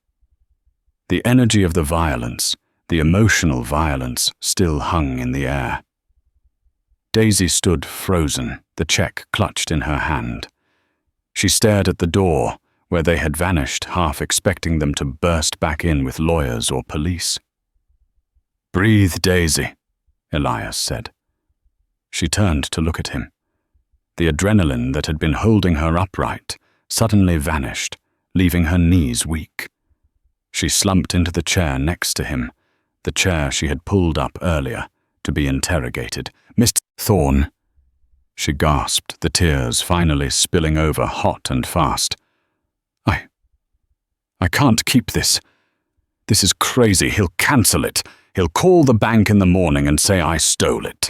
The energy of the violence, the emotional violence, still hung in the air. Daisy stood frozen, the check clutched in her hand. She stared at the door, where they had vanished, half expecting them to burst back in with lawyers or police. "Breathe, Daisy," Elias said. She turned to look at him. The adrenaline that had been holding her upright suddenly vanished, leaving her knees weak. She slumped into the chair next to him, the chair she had pulled up earlier to be interrogated. "Mr. Thorne," she gasped, the tears finally spilling over hot and fast. I can't keep this. This is crazy. He'll cancel it. He'll call the bank in the morning and say I stole it."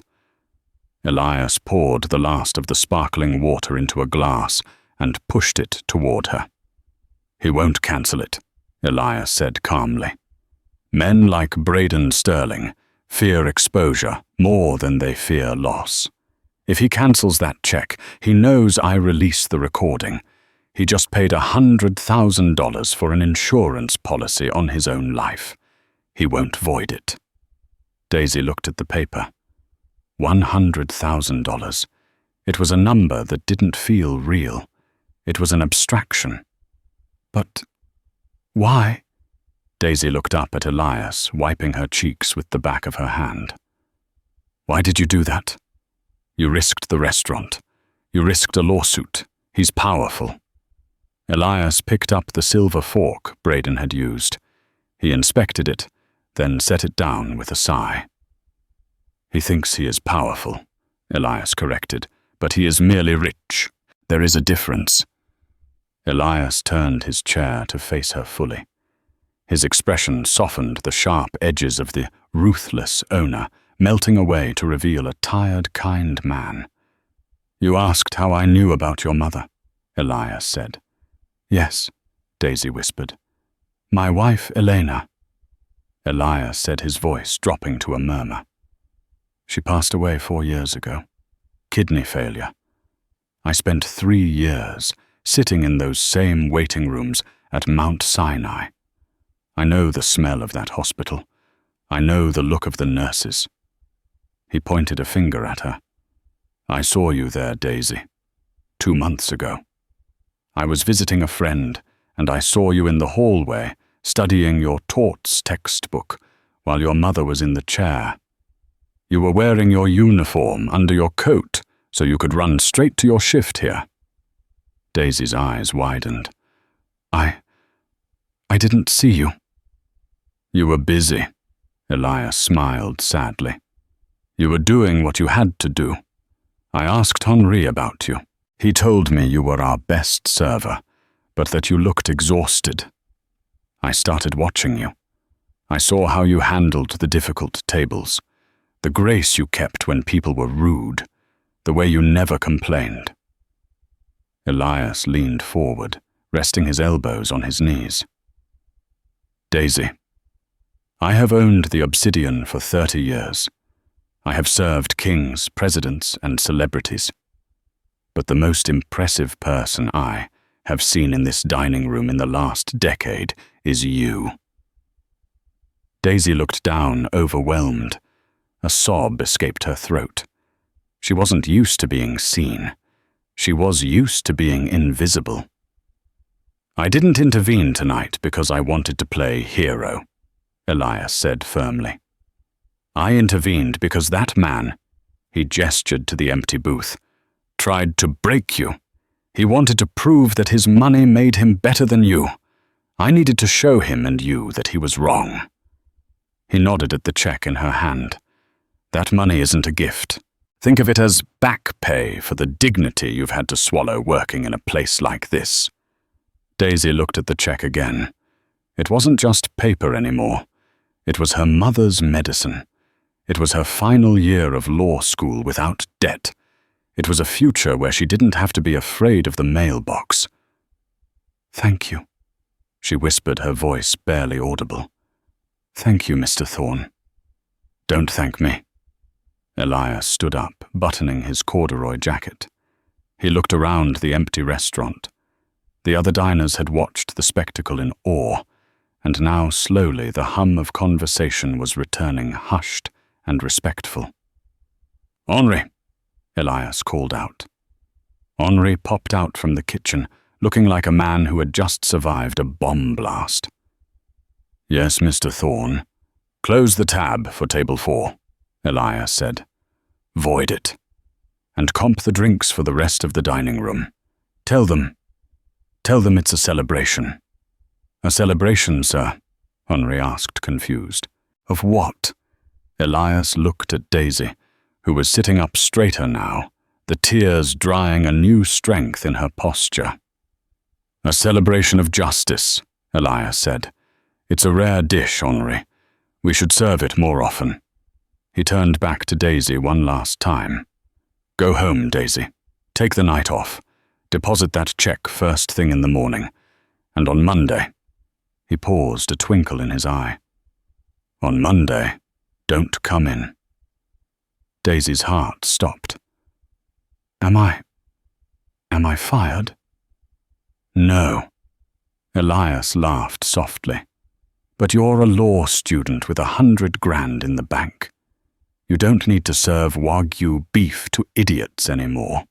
Elias poured the last of the sparkling water into a glass and pushed it toward her. "He won't cancel it," Elias said calmly. "Men like Braden Sterling fear exposure more than they fear loss. If he cancels that check, he knows I release the recording. He just paid $100,000 for an insurance policy on his own life. He won't void it." Daisy looked at the paper. $100,000. It was a number that didn't feel real. It was an abstraction. "But why?" Daisy looked up at Elias, wiping her cheeks with the back of her hand. "Why did you do that? You risked the restaurant. You risked a lawsuit. He's powerful." Elias picked up the silver fork Braden had used. He inspected it, then set it down with a sigh. "He thinks he is powerful," Elias corrected, "but he is merely rich. There is a difference." Elias turned his chair to face her fully. His expression softened the sharp edges of the ruthless owner, melting away to reveal a tired, kind man. "You asked how I knew about your mother," Elias said. "Yes," Daisy whispered. "My wife, Elena." Elias said, his voice dropping to a murmur. "She passed away 4 years ago. Kidney failure. I spent 3 years sitting in those same waiting rooms at Mount Sinai. I know the smell of that hospital. I know the look of the nurses." He pointed a finger at her. "I saw you there, Daisy. 2 months ago. I was visiting a friend, and I saw you in the hallway, studying your torts textbook, while your mother was in the chair. You were wearing your uniform under your coat so you could run straight to your shift here." Daisy's eyes widened. I didn't see you." "You were busy," Elias smiled sadly. "You were doing what you had to do. I asked Henri about you. He told me you were our best server, but that you looked exhausted. I started watching you. I saw how you handled the difficult tables, the grace you kept when people were rude, the way you never complained." Elias leaned forward, resting his elbows on his knees. "Daisy, I have owned the Obsidian for 30 years. I have served kings, presidents, and celebrities. But the most impressive person I have seen in this dining room in the last decade is you." Daisy looked down, overwhelmed. A sob escaped her throat. She wasn't used to being seen. She was used to being invisible. "I didn't intervene tonight because I wanted to play hero," Elias said firmly. "I intervened because that man," he gestured to the empty booth, "tried to break you. He wanted to prove that his money made him better than you. I needed to show him and you that he was wrong." He nodded at the check in her hand. "That money isn't a gift. Think of it as back pay for the dignity you've had to swallow working in a place like this." Daisy looked at the check again. It wasn't just paper anymore. It was her mother's medicine. It was her final year of law school without debt. It was a future where she didn't have to be afraid of the mailbox. "Thank you," she whispered, her voice barely audible. "Thank you, Mr. Thorne." "Don't thank me." Elias stood up, buttoning his corduroy jacket. He looked around the empty restaurant. The other diners had watched the spectacle in awe, and now slowly the hum of conversation was returning, hushed and respectful. "Henri," Elias called out. Henri popped out from the kitchen, looking like a man who had just survived a bomb blast. "Yes, Mr. Thorne. Close the tab for table 4, Elias said. "Void it. And comp the drinks for the rest of the dining room. Tell them it's a celebration." "A celebration, sir?" Henri asked, confused. "Of what?" Elias looked at Daisy, who was sitting up straighter now, the tears drying a new strength in her posture. "A celebration of justice," Elias said. "It's a rare dish, Henri. We should serve it more often." He turned back to Daisy one last time. "Go home, Daisy. Take the night off. Deposit that check first thing in the morning. And on Monday—" He paused, a twinkle in his eye. "On Monday, don't come in." Daisy's heart stopped. Am I fired?" "No." Elias laughed softly. "But you're a law student with 100 grand in the bank. You don't need to serve Wagyu beef to idiots anymore.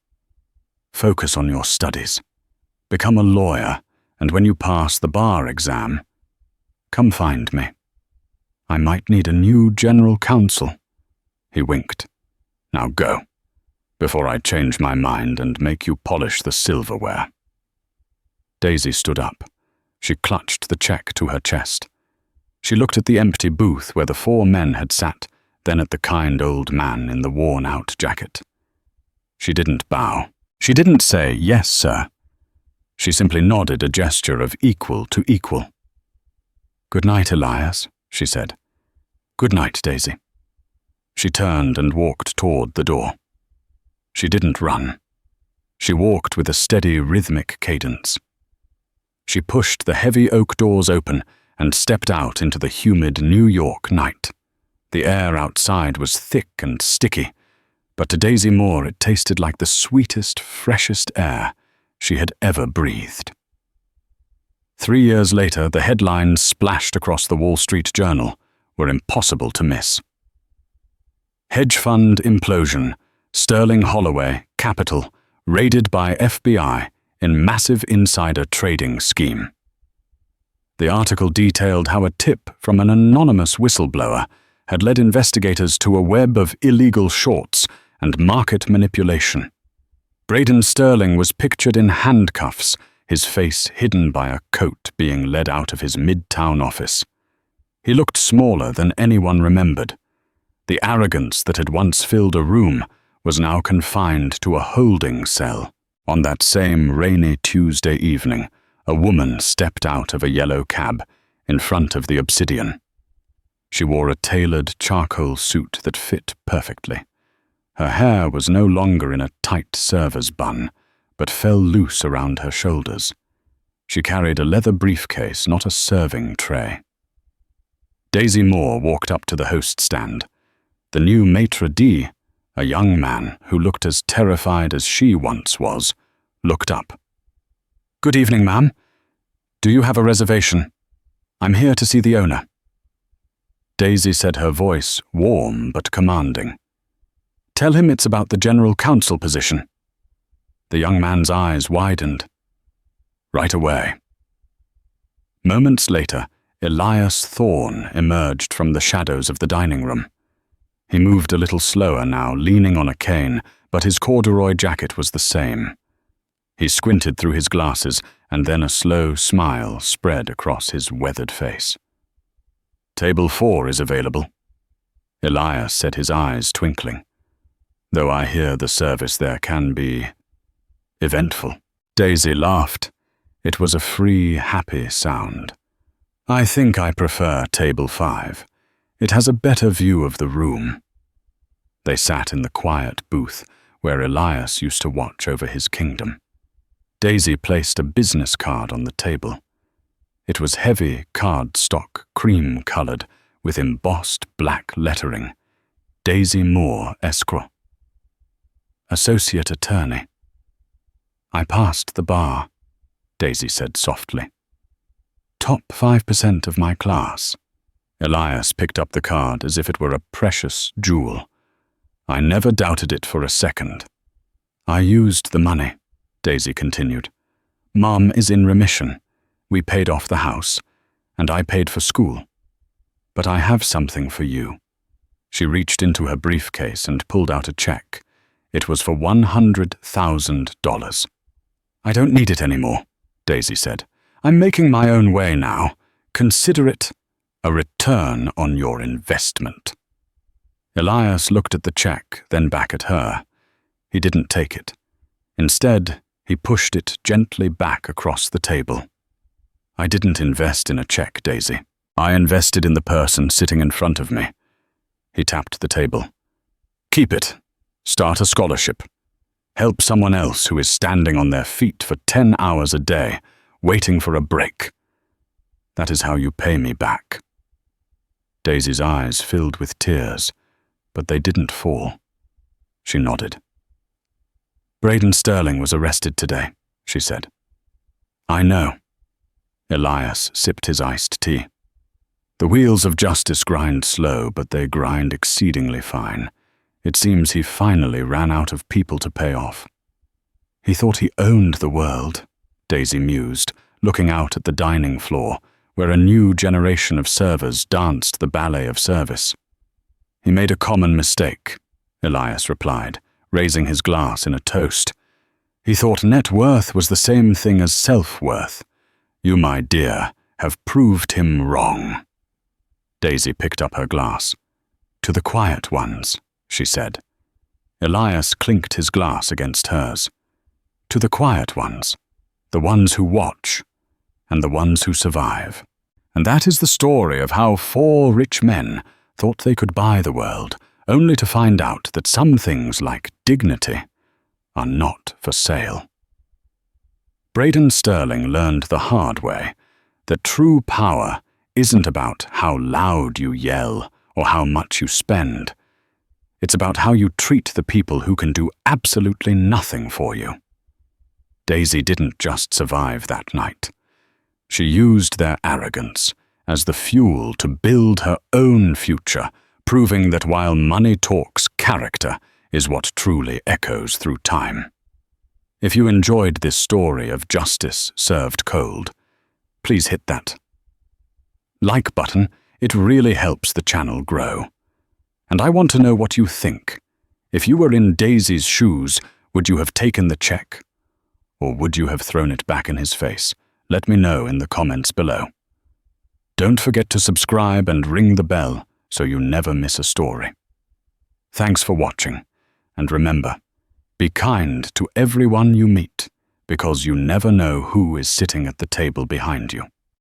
Focus on your studies. Become a lawyer, and when you pass the bar exam, come find me. I might need a new general counsel." He winked. "Now go, before I change my mind and make you polish the silverware." Daisy stood up. She clutched the check to her chest. She looked at the empty booth where the 4 men had sat, then at the kind old man in the worn-out jacket. She didn't bow. She didn't say, "Yes, sir." She simply nodded, a gesture of equal to equal. "Good night, Elias," she said. "Good night, Daisy." She turned and walked toward the door. She didn't run. She walked with a steady, rhythmic cadence. She pushed the heavy oak doors open and stepped out into the humid New York night. The air outside was thick and sticky, but to Daisy Moore it tasted like the sweetest, freshest air she had ever breathed. 3 years later, the headlines splashed across the Wall Street Journal were impossible to miss. Hedge fund implosion, Sterling Holloway, Capital, raided by FBI in massive insider trading scheme. The article detailed how a tip from an anonymous whistleblower had led investigators to a web of illegal shorts and market manipulation. Braden Sterling was pictured in handcuffs, his face hidden by a coat, being led out of his midtown office. He looked smaller than anyone remembered. The arrogance that had once filled a room was now confined to a holding cell. On that same rainy Tuesday evening, a woman stepped out of a yellow cab in front of the Obsidian. She wore a tailored charcoal suit that fit perfectly. Her hair was no longer in a tight server's bun, but fell loose around her shoulders. She carried a leather briefcase, not a serving tray. Daisy Moore walked up to the host stand. The new maitre d', a young man who looked as terrified as she once was, looked up. "Good evening, ma'am. Do you have a reservation? I'm here to see the owner." Daisy said, her voice warm but commanding. "Tell him it's about the general counsel position." The young man's eyes widened. "Right away." Moments later, Elias Thorne emerged from the shadows of the dining room. He moved a little slower now, leaning on a cane, but his corduroy jacket was the same. He squinted through his glasses, and then a slow smile spread across his weathered face. "Table 4 is available," Elias said, his eyes twinkling. "Though I hear the service there can be eventful." Daisy laughed. It was a free, happy sound. "I think I prefer table 5. It has a better view of the room." They sat in the quiet booth where Elias used to watch over his kingdom. Daisy placed a business card on the table. It was heavy cardstock, cream-colored, with embossed black lettering. Daisy Moore, Escrow. Associate Attorney. "I passed the bar," Daisy said softly. "Top 5% of my class." Elias picked up the card as if it were a precious jewel. "I never doubted it for a second." "I used the money," Daisy continued. "Mom is in remission. We paid off the house, and I paid for school. But I have something for you." She reached into her briefcase and pulled out a check. It was for $100,000. "I don't need it anymore," Daisy said. "I'm making my own way now. Consider it a return on your investment." Elias looked at the check, then back at her. He didn't take it. Instead, he pushed it gently back across the table. "I didn't invest in a check, Daisy. I invested in the person sitting in front of me." He tapped the table. "Keep it. Start a scholarship. Help someone else who is standing on their feet for 10 hours a day, waiting for a break. That is how you pay me back." Daisy's eyes filled with tears, but they didn't fall. She nodded. "Braden Sterling was arrested today," she said. "I know." Elias sipped his iced tea. "The wheels of justice grind slow, but they grind exceedingly fine. It seems he finally ran out of people to pay off." "He thought he owned the world," Daisy mused, looking out at the dining floor, where a new generation of servers danced the ballet of service. "He made a common mistake," Elias replied, raising his glass in a toast. "He thought net worth was the same thing as self-worth. You, my dear, have proved him wrong." Daisy picked up her glass. "To the quiet ones," she said. Elias clinked his glass against hers. "To the quiet ones, the ones who watch, and the ones who survive." And that is the story of how 4 rich men thought they could buy the world, only to find out that some things like dignity are not for sale. Braden Sterling learned the hard way that true power isn't about how loud you yell or how much you spend. It's about how you treat the people who can do absolutely nothing for you. Daisy didn't just survive that night. She used their arrogance as the fuel to build her own future, proving that while money talks, character is what truly echoes through time. If you enjoyed this story of justice served cold, please hit that like button. It really helps the channel grow. And I want to know what you think. If you were in Daisy's shoes, would you have taken the check? Or would you have thrown it back in his face? Let me know in the comments below. Don't forget to subscribe and ring the bell so you never miss a story. Thanks for watching, and remember, be kind to everyone you meet, because you never know who is sitting at the table behind you.